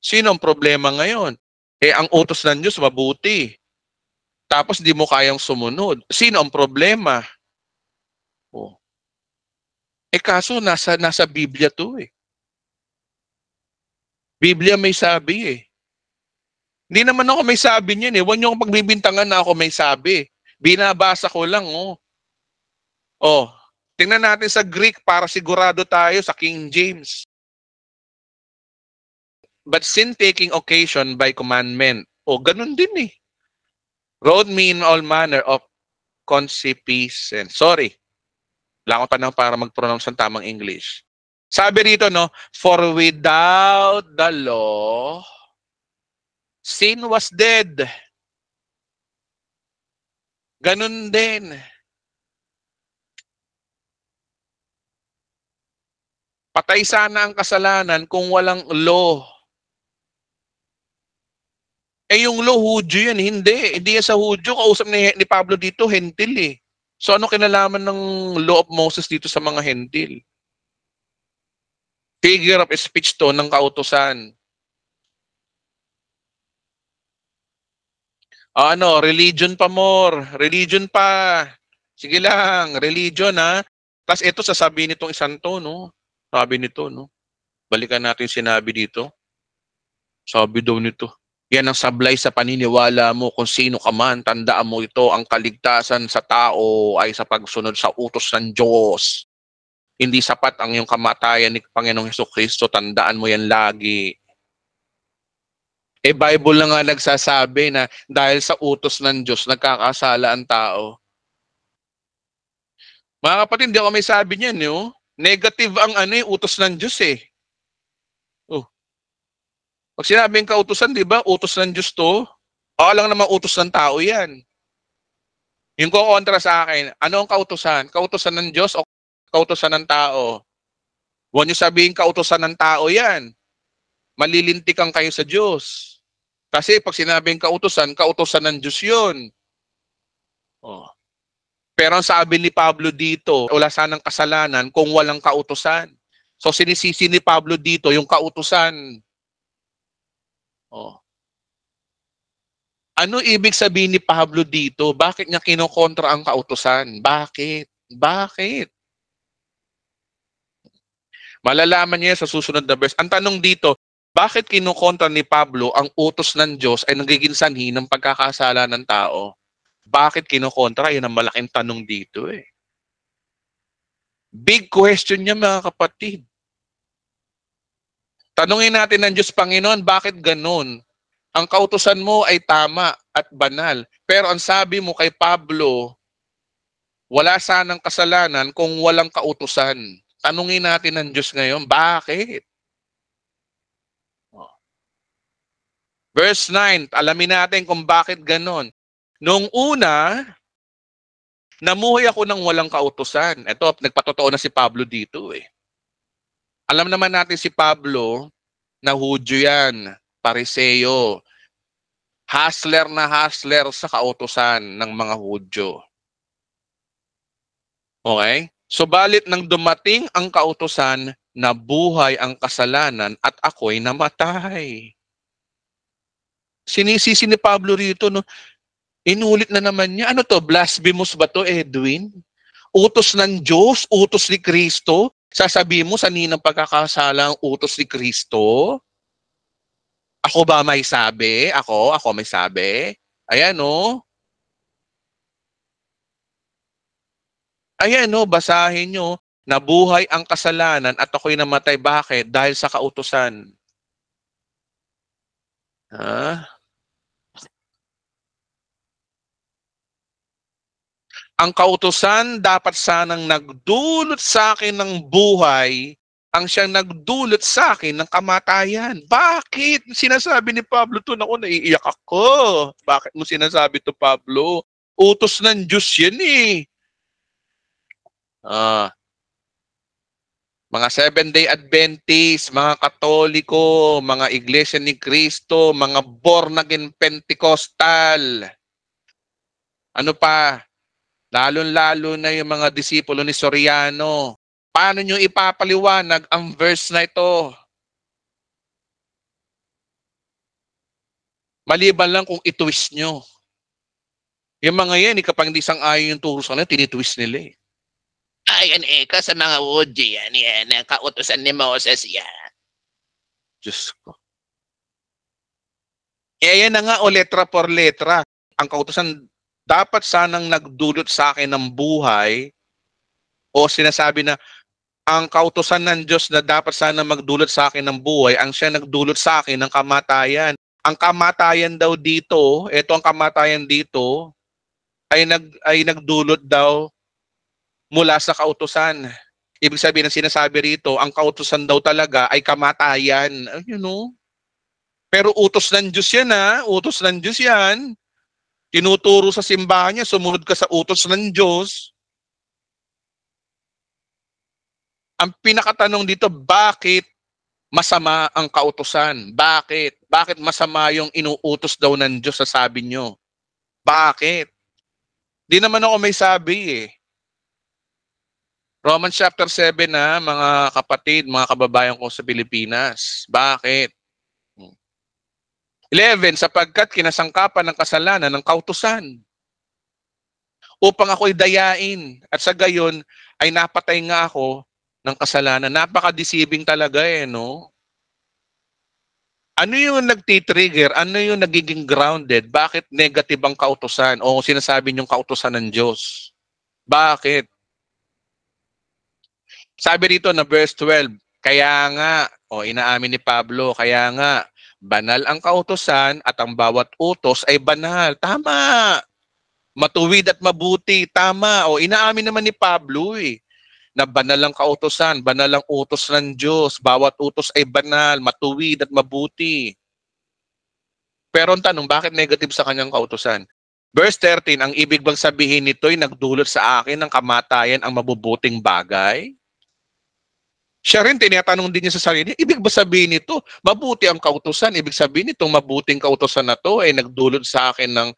Sino ang problema ngayon? Ang utos ng Diyos mabuti. Tapos di mo kayang sumunod. Sino ang problema? Oh. Kaso nasa Biblia to eh. Biblia may sabi eh. Hindi naman ako may sabi niyan eh. Huwag niyo akong pagbibintangan na ako may sabi. Binabasa ko lang oh. Oh, tingnan natin sa Greek para sigurado tayo sa King James. But sin taking occasion by commandment. O, ganun din eh. Road me in all manner of concupiscence. Sorry. Wala akong tanong para mag-pronounce ng tamang English. Sabi rito, no, for without the law, sin was dead. Ganun din. Patay sana ang kasalanan kung walang law. Yung law, Hudyo yan. Hindi yan sa Hudyo. Kausap ni Pablo dito, hentil eh. So ano kinalaman ng law of Moses dito sa mga hentil? Figure of speech to ng kautusan. Religion pa more. Religion pa. Sige lang, religion ha. Tapos ito sasabihin nitong isang to, no? Sabi nito, no? Balikan natin sinabi dito. Sabi daw nito. Yan ang sablay sa paniniwala mo kung sino ka man. Tandaan mo ito, ang kaligtasan sa tao ay sa pagsunod sa utos ng Diyos. Hindi sapat ang iyong kamatayan ni Panginoong Hesukristo. Tandaan mo yan lagi. Bible na nga nagsasabi na dahil sa utos ng Diyos, nagkakasala ang tao. Mga kapatid, hindi ako may sabi niyan, no? Negative ang utos ng Diyos eh. Pag sinabing kautusan, di ba? Utos ng Diyos to. Lang naman utos ng tao yan. Yung kukontra sa akin, ano ang kautusan? Kautusan ng Diyos o kautusan ng tao? Huwag niyo sabihin kautusan ng tao yan. Malilintikan kayo sa Diyos. Kasi pag sinabing kautusan ng Diyos yun. Pero ang sabi ni Pablo dito, wala sanang kasalanan kung walang kautusan. So sinisisi ni Pablo dito yung kautusan. Ano ibig sabihin ni Pablo dito? Bakit niya kinokontra ang kautusan? Bakit? Bakit? Malalaman niya sa susunod na verse. Ang tanong dito, bakit kinokontra ni Pablo ang utos ng Diyos ay nagiging sanhi ng pagkakasala ng tao? Bakit kinokontra? Yun ang malaking tanong dito eh. Big question niya mga kapatid. Tanungin natin ng Diyos, Panginoon, bakit ganun? Ang kautusan mo ay tama at banal. Pero ang sabi mo kay Pablo, wala sanang kasalanan kung walang kautusan. Tanungin natin ng Diyos ngayon, bakit? Verse 9, alamin natin kung bakit ganon. Noong una, namuhay ako ng walang kautusan. Ito, nagpatotoo na si Pablo dito eh. Alam naman natin si Pablo na Hudyo yan, Pariseo. Hustler na hustler sa kautusan ng mga Hudyo. Okay? Subalit nang dumating ang kautusan, nabuhay ang kasalanan at ako'y namatay. Sinisisi ni Pablo rito, no? Inulit na naman niya. Ano to? Blasphemous ba to, Edwin? Utos ng Diyos, utos ni Kristo. Sasabihin mo sa ninang pagkakasala ang utos ni Kristo? Ako ba may sabi? Ako may sabi? Ayan, no? Ayan, no? Basahin nyo. Nabuhay ang kasalanan at ako'y namatay. Bakit? Dahil sa kautusan. Ang kautusan dapat sanang nagdulot sa akin ng buhay, ang siyang nagdulot sa akin ng kamatayan. Bakit? Sinasabi ni Pablo to, naku, naiiyak ako. Bakit mo sinasabi to, Pablo? Utos ng Diyos yan eh. Mga Seventh-day Adventist, mga Katoliko, mga Iglesia ni Cristo, mga born-again Pentecostal. Ano pa? Lalo-lalo na yung mga disipulo ni Soriano. Paano nyo ipapaliwanag ang verse na ito? Maliban lang kung i-twist nyo. Yung mga yan, kapag hindi sang-ayon yung turo sa kanila, tinitwist nila eh. Ayan sa mga Woody yan, kautusan ni Moses yan. Diyos ko. Yan na nga o letra por letra. Ang kautusan dapat sanang nagdulot sa akin ng buhay o sinasabi na ang kautusan ng Diyos na dapat sana magdulot sa akin ng buhay, ang siya nagdulot sa akin ng kamatayan. Ang kamatayan daw dito, ito ang kamatayan dito, ay nagdulot daw mula sa kautusan. Ibig sabihin ng sinasabi rito, ang kautusan daw talaga ay kamatayan. You know? Pero utos ng Diyos yan utos ng Diyos yan. Tinuturo sa simbahan niya, sumunod ka sa utos ng Diyos. Ang pinakatanong dito, bakit masama ang kautusan? Bakit? Bakit masama yung inuutos daw ng Diyos sa sabi nyo? Bakit? Di naman ako may sabi eh. Romans chapter 7 mga kapatid, mga kababayan ko sa Pilipinas. Bakit? 11, sapagkat kinasangkapan ng kasalanan ng kautusan upang ako'y dayain at sa gayon ay napatay nga ako ng kasalanan. Napaka-deceiving talaga no? Ano yung nagtitrigger? Ano yung nagiging grounded? Bakit negative ang kautusan? O sinasabi niyong kautusan ng Diyos? Bakit? Sabi rito na verse 12, kaya nga, inaamin ni Pablo, kaya nga, banal ang kautusan at ang bawat utos ay banal. Tama. Matuwid at mabuti. Tama. Inaamin naman ni Pablo na banal ang kautusan, banal ang utos ng Diyos. Bawat utos ay banal, matuwid at mabuti. Pero ang tanong, bakit negative sa kanyang kautusan? Verse 13, ang ibig bang sabihin nito ay nagdulot sa akin ng kamatayan ang mabubuting bagay? Siya rin, tinatanong din niya sa sarili, ibig ba sabihin nito, mabuti ang kautusan? Ibig sabihin nitong mabuting kautusan na to ay nagdulot sa akin ng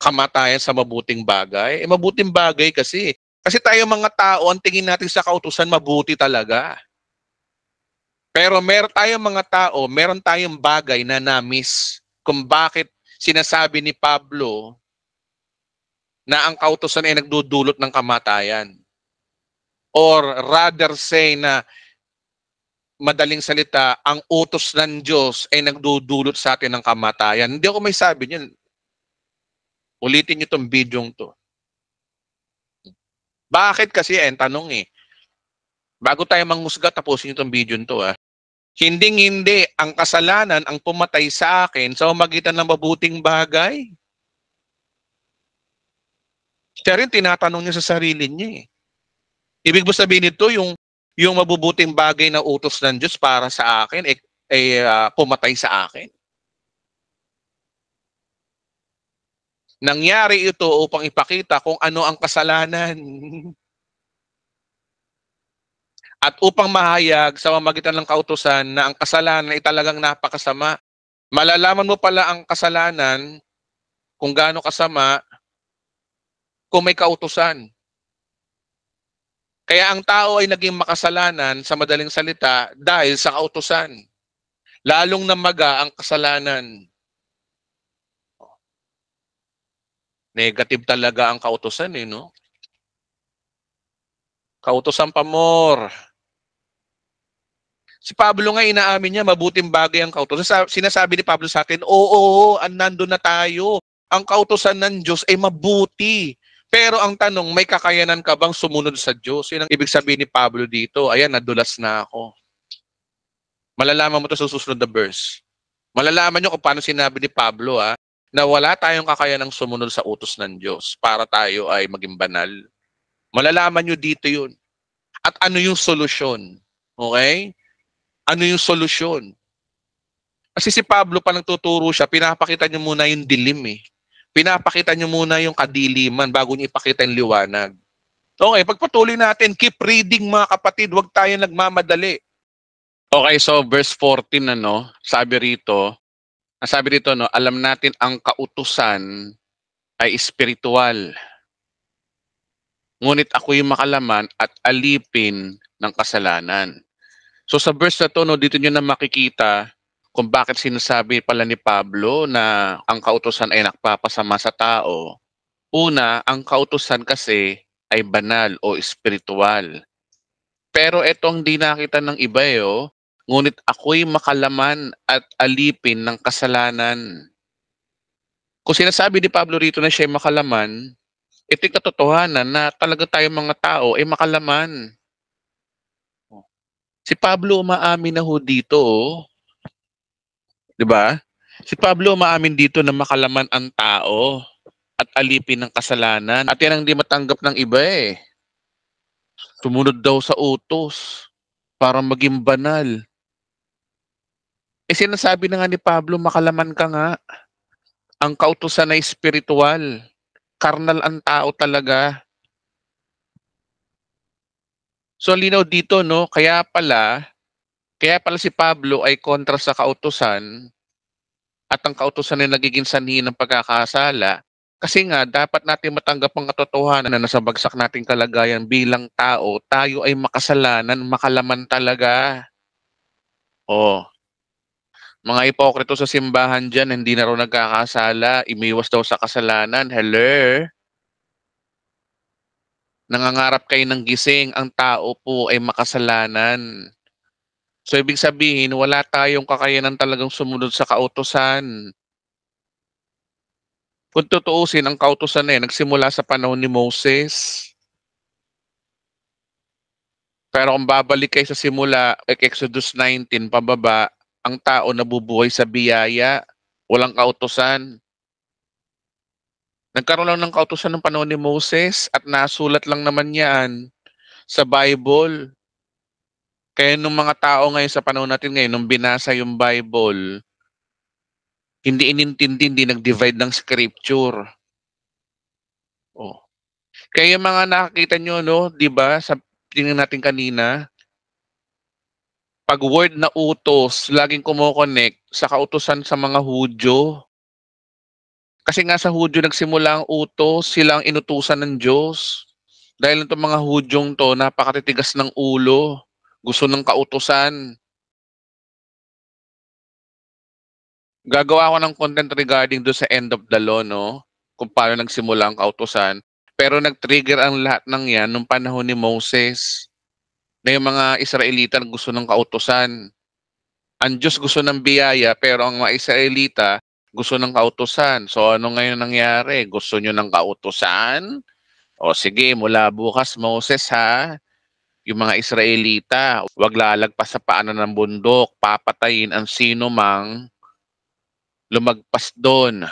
kamatayan sa mabuting bagay? Mabuting bagay kasi. Kasi tayo mga tao, ang tingin natin sa kautusan, mabuti talaga. Pero meron tayong mga tao, meron tayong bagay na na-miss kung bakit sinasabi ni Pablo na ang kautusan ay nagdudulot ng kamatayan. Or rather say na madaling salita, ang utos ng Diyos ay nagdudulot sa atin ng kamatayan. Hindi ako may sabi niyan. Ulitin niyo itong bidyong to. Bakit kasi tanong bago tayo manghusga, tapusin niyo itong bidyong to Hindi ang kasalanan ang pumatay sa akin sa pamamagitan ng mabuting bagay. Siya rin tinatanong niya sa sarili niya Ibig ba sabihin nito yung mabubuting bagay na utos ng Diyos para sa akin pumatay sa akin? Nangyari ito upang ipakita kung ano ang kasalanan. At upang mahayag sa pamamagitan ng kautusan na ang kasalanan ay talagang napakasama. Malalaman mo pala ang kasalanan kung gaano kasama kung may kautusan. Kaya ang tao ay naging makasalanan sa madaling salita dahil sa kautusan. Lalong namaga ang kasalanan. Negative talaga ang kautusan no? Kautusan pa more. Si Pablo nga inaamin niya, mabuting bagay ang kautusan. Sinasabi ni Pablo sa atin, oo, nandun na tayo. Ang kautusan ng Diyos ay mabuti. Pero ang tanong, may kakayanan ka bang sumunod sa Diyos? Yun ang ibig sabihin ni Pablo dito. Ayan, nadulas na ako. Malalaman mo ito sa susunod na verse. Malalaman nyo kung paano sinabi ni Pablo na wala tayong kakayanang sumunod sa utos ng Diyos para tayo ay maging banal. Malalaman nyo dito yun. At ano yung solusyon? Okay? Ano yung solusyon? Kasi si Pablo pa nagtuturo siya, pinapakita niyo muna yung dilim Pinapakita niyo muna yung kadiliman bago niyo ipakita yung liwanag. Okay, pagpatuloy natin, keep reading mga kapatid, huwag tayo nagmamadali. Okay, so verse 14 sabi rito, alam natin ang kautusan ay espiritual. Ngunit ako yung makalaman at alipin ng kasalanan. So sa verse na to, dito nyo na makikita kung bakit sinasabi pala ni Pablo na ang kautusan ay nakpapasama sa tao. Una, ang kautusan kasi ay banal o espiritual. Pero etong di nakita ng iba ngunit ako'y makalaman at alipin ng kasalanan. Kung sinasabi ni Pablo rito na siya'y makalaman, ito'y katotohanan na talaga tayong mga tao ay makalaman. Si Pablo umaamin na ho dito, di ba? Si Pablo umaamin dito na makalaman ang tao at alipin ng kasalanan. At yan ang di matanggap ng iba Sumunod daw sa utos para maging banal. Sinasabi na nga ni Pablo, makalaman ka nga. Ang kautusan ay spiritual. Karnal ang tao talaga. So linaw dito, no? Kaya pala si Pablo ay kontra sa kautusan at ang kautusan ay nagiging sanhi ng pagkakasala. Kasi nga, dapat natin matanggap ang katotohanan na nasa bagsak nating kalagayan bilang tao, tayo ay makasalanan, makalaman talaga. Mga ipokrito sa simbahan dyan, hindi na raw nagkakasala, imiwas daw sa kasalanan. Hello? Nangangarap kayo ng gising, ang tao po ay makasalanan. So ibig sabihin, wala tayong kakayanan talagang sumunod sa kautusan. Kung tutuusin, ang kautusan na nagsimula sa panahon ni Moses. Pero kung babalik kayo sa simula, Exodus 19, pababa, ang tao nabubuhay sa biyaya, walang kautusan. Nagkaroon lang ng kautusan ng panahon ni Moses at nasulat lang naman yan sa Bible. Kaya nung mga tao ngayon sa panahon natin ngayon, nung binasa yung Bible, hindi inintindi, hindi nag-divide ng scripture. Kaya yung mga nakakita nyo, no, di ba, sa tingnan natin kanina, pag word na utos, laging kumokonek sa kautusan sa mga Hudyo. Kasi nga sa Hudyo nagsimula ang utos, sila ang inutusan ng Diyos. Dahil itong mga Hudyong to, napakatitigas ng ulo. Gusto ng kautusan. Gagawa ako ng content regarding do sa end of the law, no? Kung paano nagsimula ang kautusan. Pero nag-trigger ang lahat ng yan nung panahon ni Moses. Na yung mga Israelita gusto ng kautusan. Ang Diyos gusto ng biyaya, pero ang mga Israelita gusto ng kautusan. So ano ngayon nangyari? Gusto nyo ng kautusan? O sige, mula bukas Moses ha, yung mga Israelita, wag lalagpas sa paanan ng bundok, papatayin ang sino mang lumagpas doon.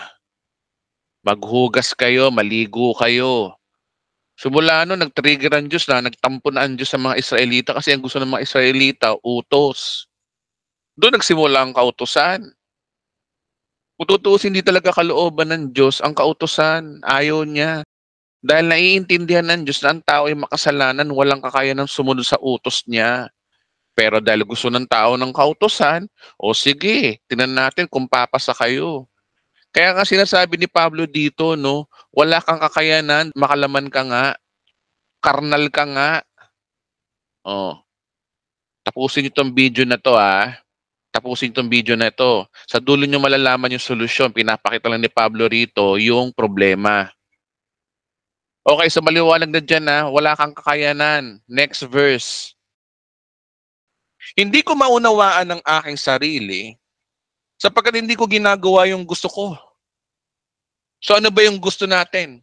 Maghugas kayo, maligo kayo. So mula nag-trigger ang Diyos na, nagtampo na ang Diyos sa mga Israelita kasi ang gusto ng mga Israelita, utos. Doon nagsimula ang kautusan. Kung tutuusin, hindi talaga kalooban ng Diyos ang kautusan. Ayaw niya. Dahil naiintindihan ng Diyos na ang tao ay makasalanan, walang kakayanang sumunod sa utos niya. Pero dahil gusto ng tao ng kautusan, o sige, tingnan natin kung papasa kayo. Kaya nga sinasabi ni Pablo dito, no, wala kang kakayanan, makalaman ka nga, karnal ka nga. Tapusin itong video na to Tapusin itong video na ito. Sa dulo nyo malalaman yung solusyon. Pinapakita lang ni Pablo rito yung problema. Okay, so maliwanag na dyan wala kang kakayanan. Next verse. Hindi ko maunawaan ang aking sarili sapagkat hindi ko ginagawa yung gusto ko. So ano ba yung gusto natin?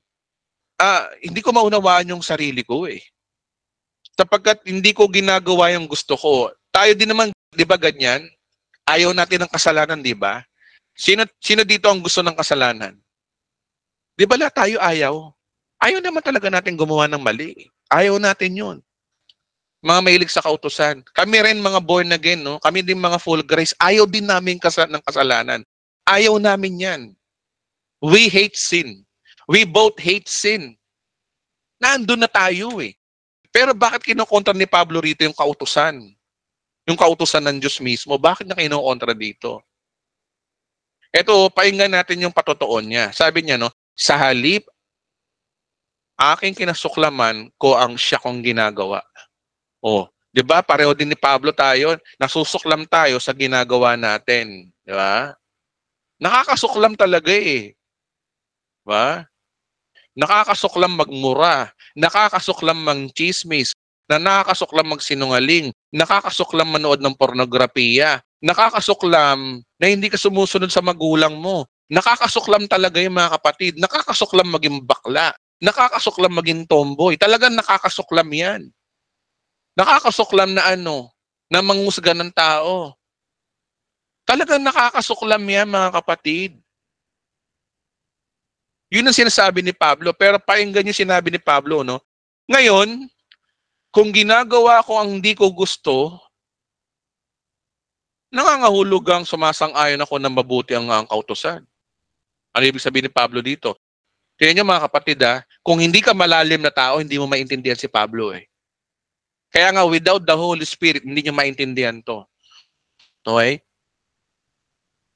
Hindi ko maunawaan yung sarili ko Sapagkat hindi ko ginagawa yung gusto ko. Tayo din naman, di ba ganyan? Ayaw natin ng kasalanan, di ba? Sino dito ang gusto ng kasalanan? Di ba lahat tayo ayaw? Ayaw naman talaga natin gumawa ng mali. Ayaw natin yun. Mga mahilig sa kautusan. Kami rin mga born again, no? Kami din mga full grace. Ayaw din namin ng kasalanan. Ayaw namin yan. We hate sin. We both hate sin. Nandun na tayo Pero bakit kinukontra ni Pablo rito yung kautusan? Yung kautusan ng Diyos mismo, bakit na kinukontra dito? Ito, painggan natin yung patotoon niya. Sabi niya, no, sa halip, aking kinasuklaman ko ang siya kong ginagawa. 'Di ba? Pareho din ni Pablo tayo. Nasusuklam tayo sa ginagawa natin. 'Di ba? Nakakasuklam talaga eh. 'Di ba? Nakakasuklam magmura. Nakakasuklam mangchismis. Nakakasuklam magsinungaling. Nakakasuklam manood ng pornografiya. Nakakasuklam na hindi ka sumusunod sa magulang mo. Nakakasuklam talaga yung mga kapatid. Nakakasuklam maging bakla. Nakakasuklam maging tomboy. Talagang nakakasuklam yan. Nakakasuklam na na mangusga ng tao. Talagang nakakasuklam yan, mga kapatid. Yun ang sinasabi ni Pablo. Pero pakinggan yung sinabi ni Pablo, no? Ngayon, kung ginagawa ko ang hindi ko gusto, nangangahulugang sumasang-ayon ako na mabuti ang kautusan. Ano ibig sabihin ni Pablo dito? Tingnan niyo mga kapatid, kung hindi ka malalim na tao, hindi mo maintindihan si Pablo eh. Kaya nga, without the Holy Spirit, hindi niyo maintindihan to. Okay?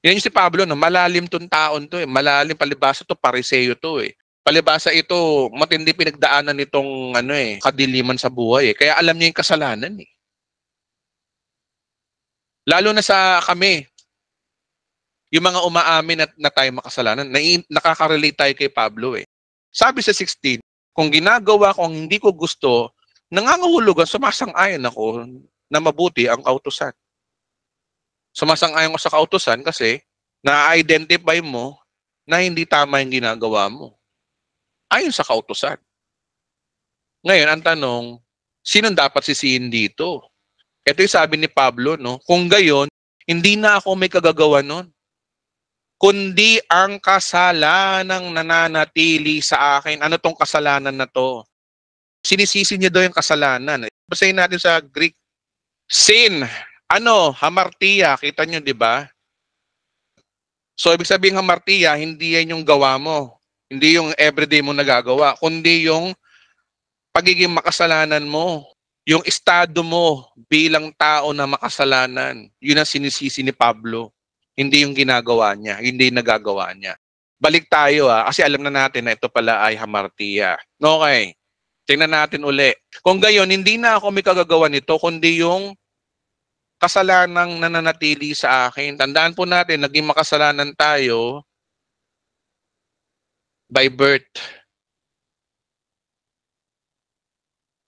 Yan yung si Pablo, no? Malalim tong taon to eh. Malalim, palibasa to, pariseo to eh. Palibasa ito, matindi pinagdaanan nitong kadiliman sa buhay eh. Kaya alam niya yung kasalanan eh. Lalo na sa kami, yung mga umaamin na tayo makasalanan, nakaka-relate tayo kay Pablo eh. Sabi sa 16, kung ginagawa ko ang hindi ko gusto, nangangahulugan, sumasang-ayon ako na mabuti ang kautusan. Sumasang-ayon ko sa kautusan kasi na-identify mo na hindi tama yung ginagawa mo. Ayon sa kautusan. Ngayon, ang tanong, sinong dapat sisihin dito? Ito yung sabi ni Pablo, no? Kung gayon, hindi na ako may kagagawa nun. Kundi ang kasalanang nananatili sa akin. Ano tong kasalanan na to? Sinisisi niya daw yung kasalanan. Basahin natin sa Greek. Sin. Hamartia. Kita nyo, di ba? So, ibig sabihin hamartia, hindi yan yung gawa mo. Hindi yung everyday mo nagagawa. Kundi yung pagiging makasalanan mo. Yung estado mo bilang tao na makasalanan. Yun ang sinisisi ni Pablo. Hindi yung ginagawa niya. Hindi yung nagagawa niya. Balik tayo kasi alam na natin na ito pala ay hamartia. Okay. Tingnan natin uli. Kung gayon, hindi na ako may kagagawa nito, kundi yung kasalanang nananatili sa akin. Tandaan po natin, naging makasalanan tayo by birth.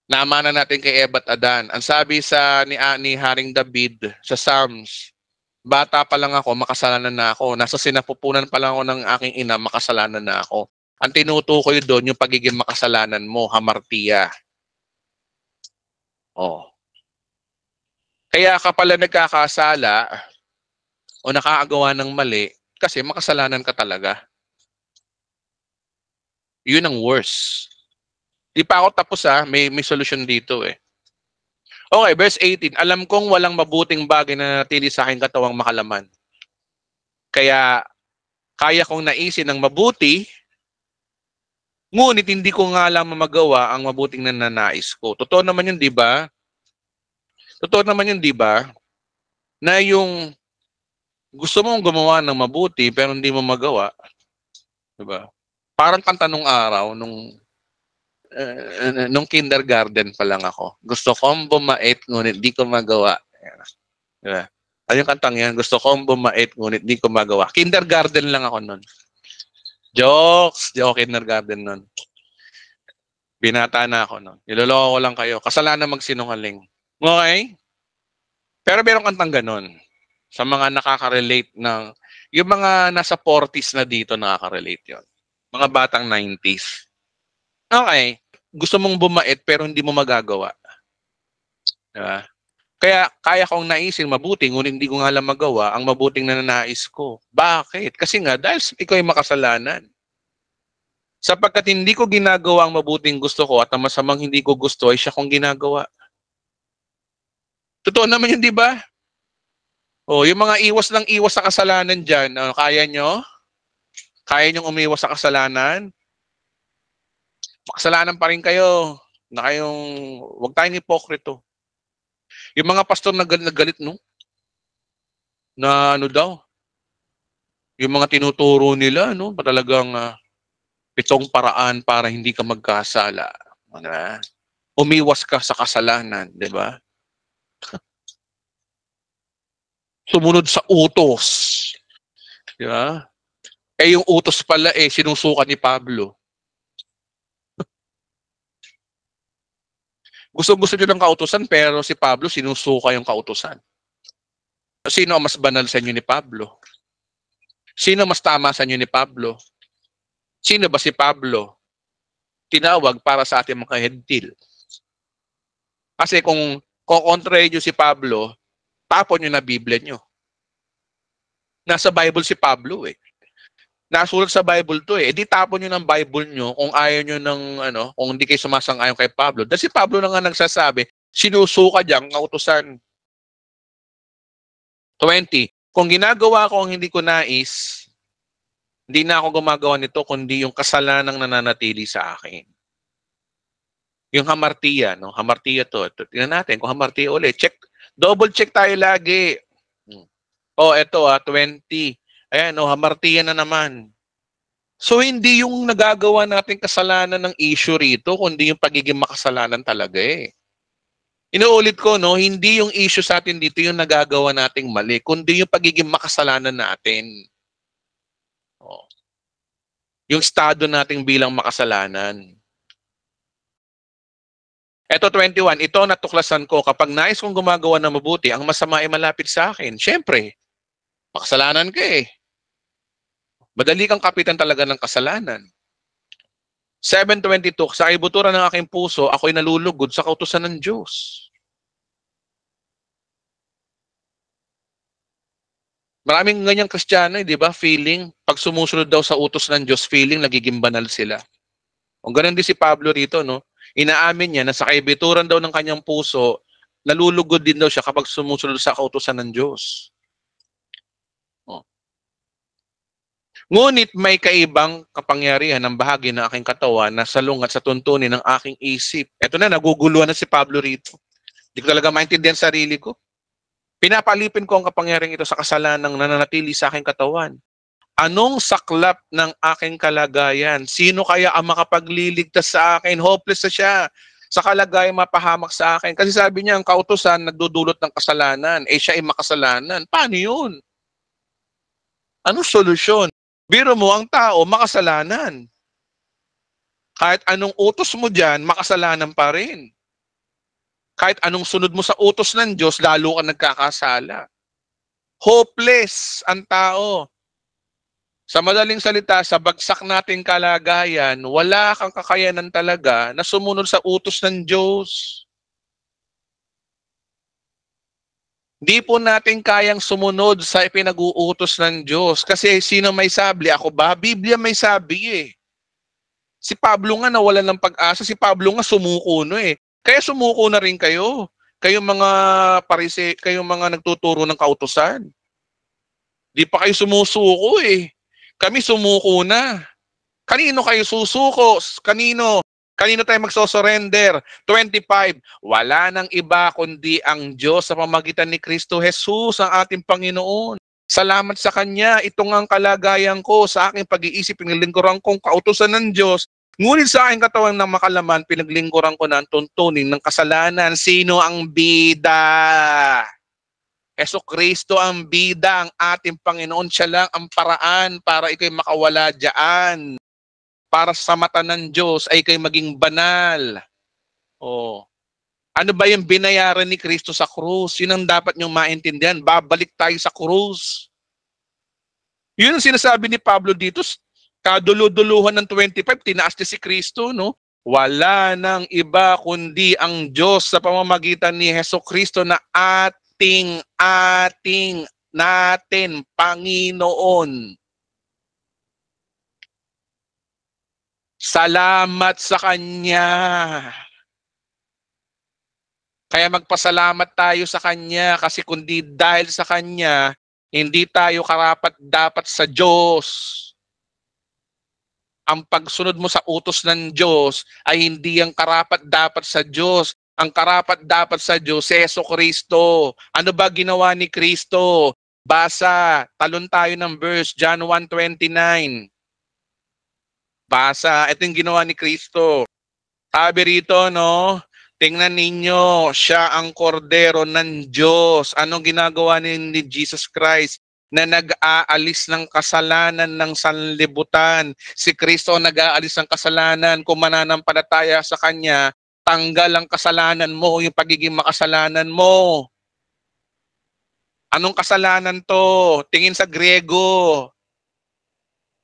Naamana natin kay Eva at Adan. Ang sabi ni Haring David sa Psalms, bata pa lang ako, makasalanan na ako. Nasa sinapupunan pa lang ako ng aking ina, makasalanan na ako. Ang tinutukoy doon, yung pagiging makasalanan mo, hamartia. Kaya ka pala nagkakasala o nakakagawa ng mali kasi makasalanan ka talaga. Yun ang worst. Di pa ako tapos may solusyon dito eh. Okay, verse 18. Alam kong walang mabuting bagay na natili sa aking katawang makalaman. Kaya kaya kong naisin ng mabuti, ngunit hindi ko nga lang magawa ang mabuting nananais ko. Totoo naman yun, di ba? Totoo naman yun, di ba? Na yung gusto mong gumawa ng mabuti pero hindi mo magawa. Di ba? Parang kanta nung araw, nung kindergarten pa lang ako. Gusto kong bumait ngunit di ko magawa. Di ba? Ay, yung kantang yan, gusto kong bumait ngunit di ko magawa. Kindergarten lang ako nun. Jokes! Joke, kindergarten nun. Binata na ako nun. Niloloko ko lang kayo. Kasalanan magsinungaling. Okay? Pero meron kantang ganun. Sa mga nakaka-relate yung mga nasa 40s na dito nakaka-relate yon. Mga batang 90s. Okay. Gusto mong bumait pero hindi mo magagawa. Diba? Kaya kaya kong naisin mabuti ngunit hindi ko nga lang magawa ang mabuting nananais ko. Bakit? Kasi nga dahil ikaw ay makasalanan. Sapagkat hindi ko ginagawa ang mabuting gusto ko at ang masamang hindi ko gusto ay siya kong ginagawa. Totoo naman yun, di ba? Yung mga iwas sa kasalanan dyan, kaya nyo? Kaya nyo umiwas sa kasalanan? Makasalanan pa rin kayo. Huwag tayong hipokrito. Yung mga pastor na galit, no? Na daw? Yung mga tinuturo nila, no? Talagang 7 paraan para hindi ka magkasala. Umiwas ka sa kasalanan, di ba? Sumunod sa utos. Di ba? Eh yung utos pala sinusuka ni Pablo. Gusto-gusto niyo ng kautusan pero si Pablo sinusuka yung kautusan. Sino ang mas banal sa inyo ni Pablo? Sino mas tama sa inyo ni Pablo? Sino ba si Pablo? Tinawag para sa ating mga hentil. Kasi kung kontra nyo si Pablo, tapon nyo na Biblia nyo. Nasa Bible si Pablo Nasulat sa Bible to di tapon nyo ng Bible nyo kung ayaw nyo ng kung hindi kayo sumasang-ayon kay Pablo. Dahil si Pablo na nga nagsasabi, sinusuka diyang kautusan. 20. Kung ginagawa ko ang hindi ko nais, hindi na ako gumagawa nito kundi yung kasalanang nananatili sa akin. Yung hamartia, hamartia to. Tingnan natin kung hamartia ulit. Double check tayo lagi. Eto 20. Ayan, hamartia na naman. So, hindi yung nagagawa natin kasalanan ng issue rito, kundi yung pagiging makasalanan talaga Inuulit ko, hindi yung issue sa atin dito yung nagagawa nating mali, kundi yung pagiging makasalanan natin. Yung estado nating bilang makasalanan. Ito 21, ito natuklasan ko, kapag nais kong gumagawa ng mabuti, ang masama ay malapit sa akin. Siyempre, makasalanan ka Madali kang kapitan talaga ng kasalanan. 7:22, sa ibuturan ng aking puso, ako'y nalulugod sa kautusan ng Diyos. Maraming ganyang Kristiyano, di ba? Feeling, pag sumusunod daw sa utos ng Diyos, feeling nagiging banal sila. Kung ganun din si Pablo rito, inaamin niya na sa kaibituran daw ng kanyang puso, nalulugod din daw siya kapag sumusunod sa kautusan ng Diyos. Ngunit may kaibang kapangyarihan ng bahagi ng aking katawan na salungat sa tuntunin ng aking isip. Ito na, naguguluhan na si Pablo rito. Hindi ko talaga maintindihan sarili ko. Pinapalipin ko ang kapangyarihan ito sa kasalanang nananatili sa aking katawan. Anong saklap ng aking kalagayan? Sino kaya ang makapagliligtas sa akin? Hopeless na siya sa kalagayan mapahamak sa akin. Kasi sabi niya, ang kautusan nagdudulot ng kasalanan. Siya ay makasalanan. Paano yun? Anong solusyon? Biro mo, ang tao, makasalanan. Kahit anong utos mo dyan, makasalanan pa rin. Kahit anong sunod mo sa utos ng Diyos, lalo ka nagkakasala. Hopeless ang tao. Sa madaling salita, sa bagsak nating kalagayan, wala kang kakayanan talaga na sumunod sa utos ng Diyos. Di po natin kayang sumunod sa ipinag-uutos ng Diyos. Kasi sino may sabi? Ako ba? Biblia may sabi Si Pablo nga nawalan ng pag-asa. Si Pablo nga sumuko Kaya sumuko na rin kayo. Kayong mga kayong mga nagtuturo ng kautusan. Di pa kayo sumusuko Kami sumuko na. Kanino kayo susuko? Kanino? Kanino tayo magsosurrender? 25, wala nang iba kundi ang Diyos sa pamamagitan ni Kristo Jesus, ang ating Panginoon. Salamat sa Kanya, ito nga ang kalagayan ko sa aking pag-iisip, pinaglingkuran kong kautusan ng Diyos. Ngunit sa aking katawan ng makalaman, pinaglingkuran ko na ang tuntunin ng kasalanan. Sino ang bida? Hesus Kristo ang bida, ang ating Panginoon. Siya lang ang paraan para ikaw'y makawala diyan. Para sa mata ng Diyos ay kayo maging banal. Ano ba yung binayaran ni Kristo sa krus? Yun ang dapat niyong maintindihan. Babalik tayo sa krus. Yun ang sinasabi ni Pablo dito. Kaduluduluhan ng 25, tinaas niya si Kristo, Wala nang iba kundi ang Diyos sa pamamagitan ni Hesus Kristo na natin Panginoon. Salamat sa Kanya. Kaya magpasalamat tayo sa Kanya kasi kundi dahil sa Kanya, hindi tayo karapat-dapat sa Diyos. Ang pagsunod mo sa utos ng Diyos ay hindi ang karapat-dapat sa Diyos. Ang karapat-dapat sa Diyos, Hesus Kristo. Ano ba ginawa ni Kristo? Basa, talon tayo ng verse, John 1:29. Basa, ito yung ginawa ni Kristo. Sabi rito, Tingnan ninyo, siya ang kordero ng Diyos. Anong ginagawa ni Jesus Christ? Na nag-aalis ng kasalanan ng sanlibutan. Si Kristo ang nag-aalis ng kasalanan. Kung mananampalataya sa Kanya, tanggal ang kasalanan mo, yung pagiging makasalanan mo. Anong kasalanan to? Tingin sa Griego.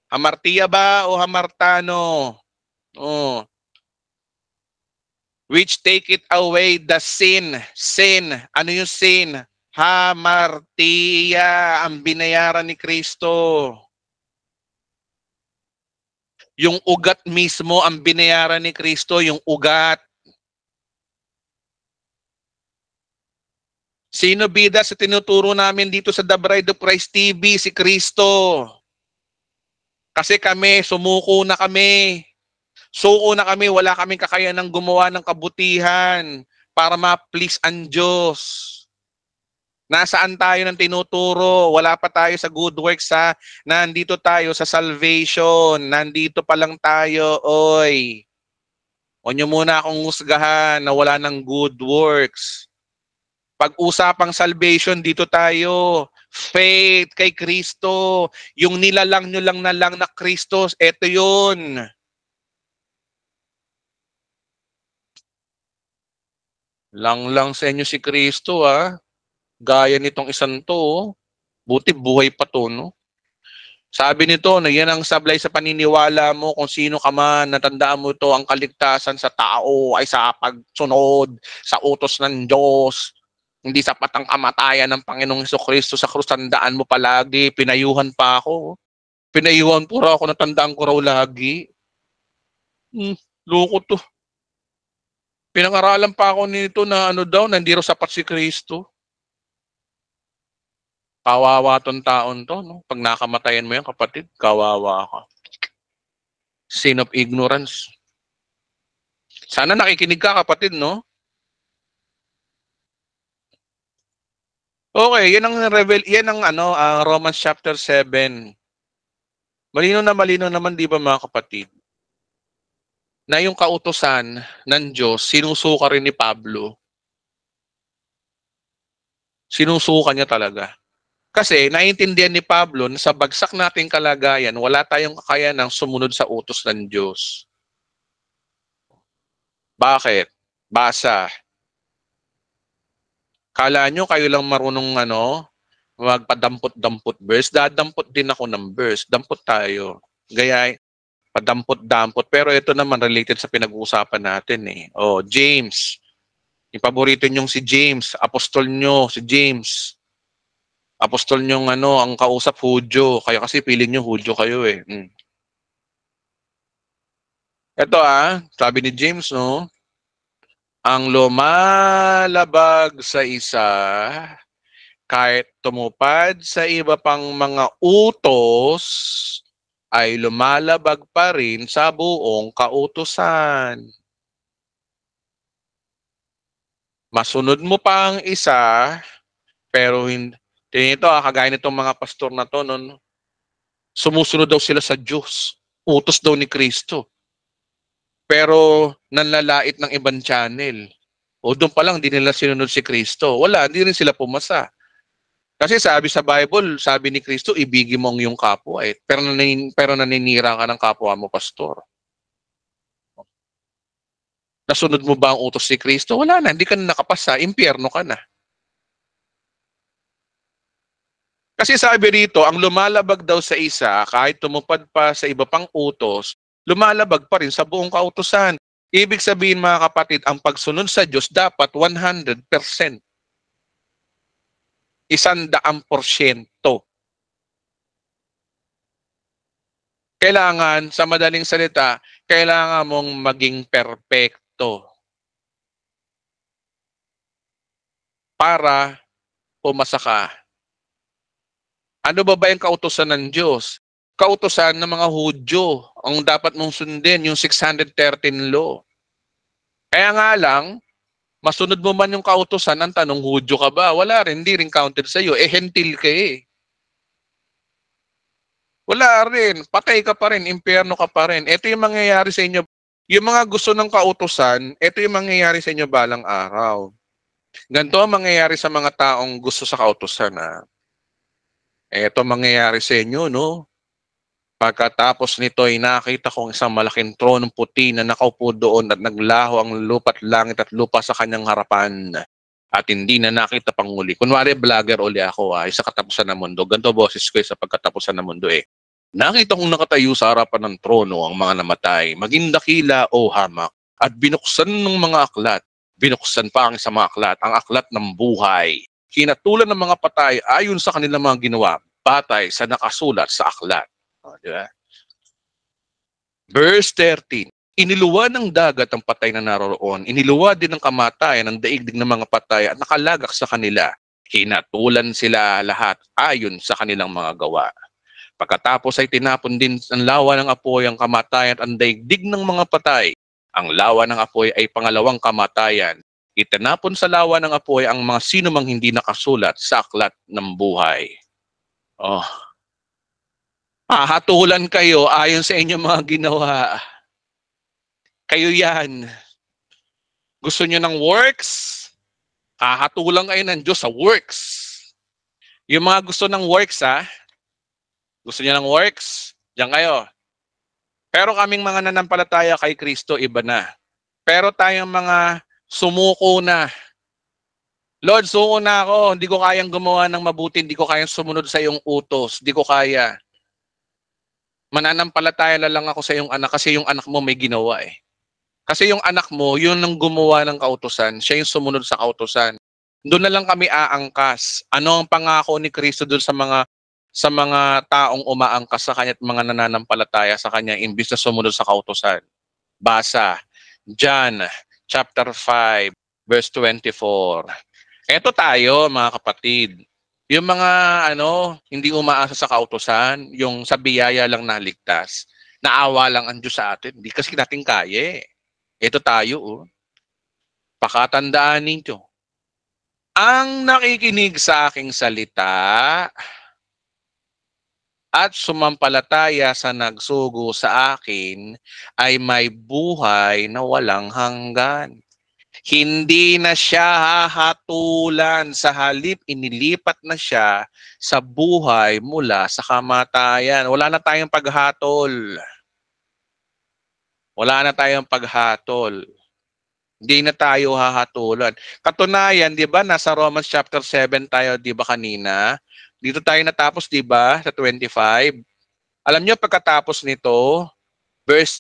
Hamartia ba o hamartano? Oh. Which take it away the sin. Sin. Ano yung sin? Hamartia. Ang binayaran ni Kristo. Yung ugat mismo ang binayaran ni Kristo. Yung ugat. Sino bida sa tinuturo namin dito sa The Bride of Christ TV? Si Kristo. Kasi kami, sumuko na kami. Suko na kami, wala kaming kakayanang gumawa ng kabutihan para ma-please ang Diyos. Nasaan tayo ng tinuturo? Wala pa tayo sa good works ha. Nandito tayo sa salvation. Nandito pa lang tayo, oy. Huwag niyo muna akong husgahan na wala ng good works. Pag-usapang salvation, dito tayo. Faith kay Kristo. Yung nilalang nyo lang na Kristo, eto yun. Lang sa inyo si Kristo ha. Gaya nitong isang to. Buti buhay pa to, no? Sabi nito na yan ang sablay sa paniniwala mo kung sino ka man. Natandaan mo ito, ang kaligtasan sa tao ay sa pagsunod sa utos ng Diyos. Hindi sapat ang kamatayan ng Panginoong Jesucristo sa krus. Tandaan mo palagi. Pinayuhan pa ako. Pinayuhan po raw ako. Natandaan ko raw lagi. Loko to. Pinangaralan pa ako nito na ano daw, na hindi raw sapat si Kristo. Kawawa tong taon to, no? Pag nakamatayan mo yan, kapatid, kawawa ka. Sin of ignorance. Sana nakikinig ka, kapatid, no? Okay, yan ang Romans chapter 7. Malino naman, di ba mga kapatid? Na yung kautusan ng Diyos, sinusuka rin ni Pablo. Sinusuka niya talaga. Kasi naiintindihan ni Pablo na sa bagsak nating kalagayan, wala tayong kakayanang sumunod sa utos ng Diyos. Bakit? Basa. Kala nyo kayo lang marunong magpadampot-dampot verse? Dadampot din ako ng verse. Dampot tayo. Gaya, padampot-dampot. Pero ito naman related sa pinag-uusapan natin eh. Oh, James. Yung paborito nyong si James. Apostol nyo, si James. Apostol nyong ang kausap Hudyo. Kaya kasi piling nyo Hudyo kayo eh. Ito sabi ni James, no? Ang lumalabag sa isa, kahit tumupad sa iba pang mga utos, ay lumalabag pa rin sa buong kautusan. Masunod mo pa ang isa, pero hindi. Ito, kagaya nitong mga pastor na to, no? Sumusunod daw sila sa Diyos. Utos daw ni Kristo. Pero nanlalait ng ibang channel. O doon pa lang, di nila sinunod si Kristo. Wala, di rin sila pumasa. Kasi sabi sa Bible, sabi ni Kristo, ibigin mo ang iyong kapwa. Pero naninira ka ng kapwa mo, pastor. Nasunod mo ba ang utos ni Kristo? Wala na, hindi ka na nakapasa. Impyerno ka na. Kasi sabi rito, ang lumalabag daw sa isa, kahit tumupad pa sa iba pang utos, lumalabag pa rin sa buong kautusan. Ibig sabihin mga kapatid, ang pagsunod sa Diyos dapat 100%. 100%. Kailangan, sa madaling salita, kailangan mong maging perpekto para pumasa ka. Ano ba yung kautusan ng Diyos? Kautusan ng mga Hudyo. Ang dapat mong sundin, yung 613 law. Kaya nga lang, masunod mo man yung kautusan, ang tanong, Hudyo ka ba? Wala rin, hindi rin counted sa'yo. Hentil ka eh. Wala rin, patay ka pa rin, impyerno ka pa rin. Ito yung mangyayari sa inyo Yung mga gusto ng kautusan, ito yung mangyayari sa inyo balang araw. Ganito ang mangyayari sa mga taong gusto sa kautusan. Ito mangyayari sa inyo, no? Pagkatapos nito ay nakita kong isang malaking tronong puti na nakaupo doon at naglaho ang lupa't langit at lupa sa kanyang harapan. At hindi na nakita pang muli. Kunwari, vlogger uli ako, sa katapusan ng mundo. Ganito boses ko sa pagkatapusan ng mundo Nakita kong nakatayo sa harapan ng trono ang mga namatay, maging dakila o hamak, at binuksan ng mga aklat. Binuksan pa ang isang mga aklat, ang aklat ng buhay. Hinatulan ng mga patay ayon sa kanilang mga ginawa, batay sa nakasulat sa aklat. Diba? Verse 13, iniluwa ng dagat ang patay na naroroon, iniluwa din ng kamatayan ang daigdig ng mga patay at nakalagak sa kanila. Hinatulan sila lahat ayon sa kanilang mga gawa. Pagkatapos ay tinapon din ang lawa ng apoy ang kamatayan at ang daigdig ng mga patay. Ang lawa ng apoy ay pangalawang kamatayan. Itinapon sa lawa ng apoy ang mga sinumang hindi nakasulat sa aklat ng buhay. Hatulan kayo ayon sa inyong mga ginawa. Kayo yan. Gusto nyo ng works? Hatulan kayo ng Diyos sa works. Yung mga gusto ng works, gusto niya ng works? Diyan kayo. Pero kaming mga nanampalataya kay Kristo, iba na. Pero tayong mga sumuko na. Lord, suko na ako. Hindi ko kayang gumawa ng mabuti. Hindi ko kayang sumunod sa iyong utos. Hindi ko kaya. Mananampalataya na lang ako sa iyong anak kasi yung anak mo may ginawa Kasi yung anak mo, yun ang gumawa ng kautusan. Siya yung sumunod sa kautusan. Doon na lang kami aangkas. Ano ang pangako ni Kristo doon sa mga taong umaangkas sa kanya at mga nananampalataya sa kanya imbis na sumunod sa kautusan? Basa, John chapter 5, verse 24. Eto tayo, mga kapatid. Yung mga hindi umaasa sa kautusan, yung sa biyaya lang naligtas, naawa lang ang Diyos sa atin. Hindi kasi natin kaya Ito tayo, pakatandaan ninyo. Ang nakikinig sa aking salita at sumampalataya sa nagsugo sa akin ay may buhay na walang hanggan. Hindi na siya hahatulan, sa halip inilipat na siya sa buhay mula sa kamatayan. Wala na tayong paghatol. Wala na tayong paghatol. Hindi na tayo hahatulan. Katunayan, di ba, nasa Romans chapter 7 tayo, di ba kanina? Dito tayo natapos, di ba, sa 25. Alam nyo, pagkatapos nito,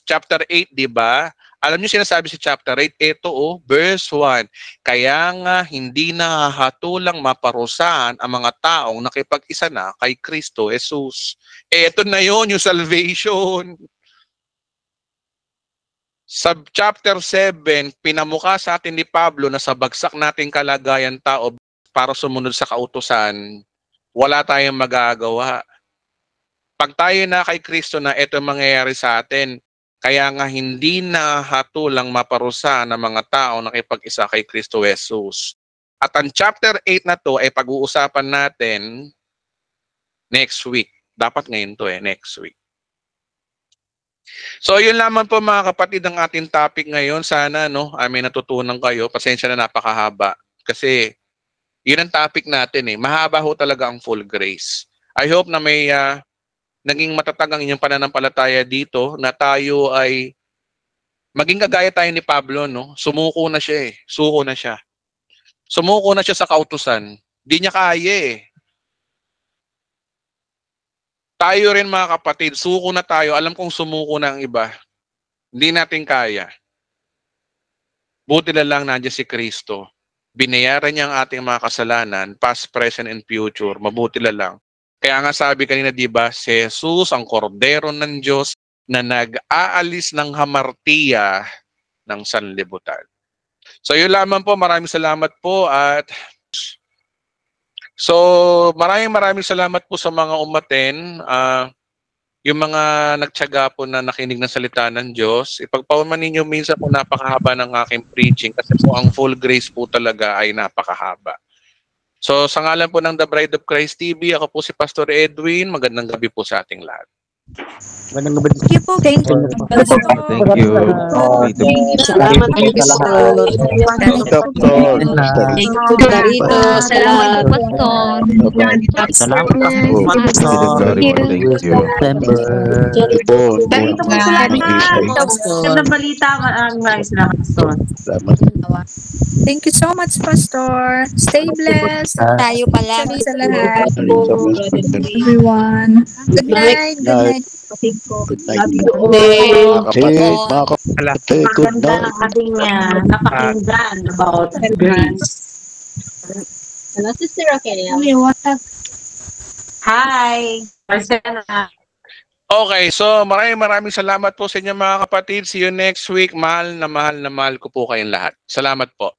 chapter 8, di ba? Alam nyo sinasabi sa chapter 8, ito verse 1. Kaya nga hindi nahahatulang maparusahan ang mga taong nakipag-isa na kay Kristo Jesus. Ito na yon, yung salvation. Sa chapter 7, pinamukha sa atin ni Pablo na sa bagsak nating kalagayan tao para sumunod sa kautusan, wala tayong magagawa. Pag tayo na kay Kristo na ito mangyayari sa atin, kaya nga hindi na hatulang maparusahan ng mga tao na nakipag-isa kay Kristo Jesus. At ang chapter 8 na to ay pag-uusapan natin next week. Dapat ngayon to next week. So yun lamang po mga kapatid ang ating topic ngayon. Sana may natutunan kayo. Pasensya na napakahaba. Kasi yun ang topic natin Mahaba ho talaga ang full grace. I hope na may naging matatag ang inyong pananampalataya dito na tayo ay maging kagaya tayo ni Pablo, Sumuko na siya Suko na siya. Sumuko na siya sa kautusan. Di niya kaya Tayo rin mga kapatid, suko na tayo. Alam kong sumuko na ang iba. Hindi natin kaya. Buti na lang nandiyan si Kristo. Binayaran niya ang ating mga kasalanan, past, present, and future. Mabuti na lang. Kaya nga sabi kanina, di ba, si Jesus, ang kordero ng Diyos, na nag-aalis ng hamartiya ng sanlibutan. So yun lamang po. Maraming salamat po at maraming salamat po sa mga umaten. Yung mga nagtiyaga po na nakinig ng salita ng Diyos, ipagpauman ninyo minsan po napakahaba ng aking preaching kasi po ang full grace po talaga ay napakahaba. So sa ngalan po ng The Bride of Christ TV, ako po si Pastor Edwin. Magandang gabi po sa ating lahat. Thank you po. Thank you. Thank you. Salamat po, Pastor. Doktor. Darito, salamat. Pastor. Salamat po. Thank you. Ganito po salamat. Ganda balita ang rice na Pastor. Thank you so much, Pastor. Stay blessed. Tayo pala. Sabi sa lahat. Everyone. Good night. Good night. Maganda ang ating napakinggan about grace. Hello, Sister Raquel. Hi. Marcela. Okay, so maraming salamat po sa inyo mga kapatid. See you next week. Mahal na mahal ko po kayong lahat. Salamat po.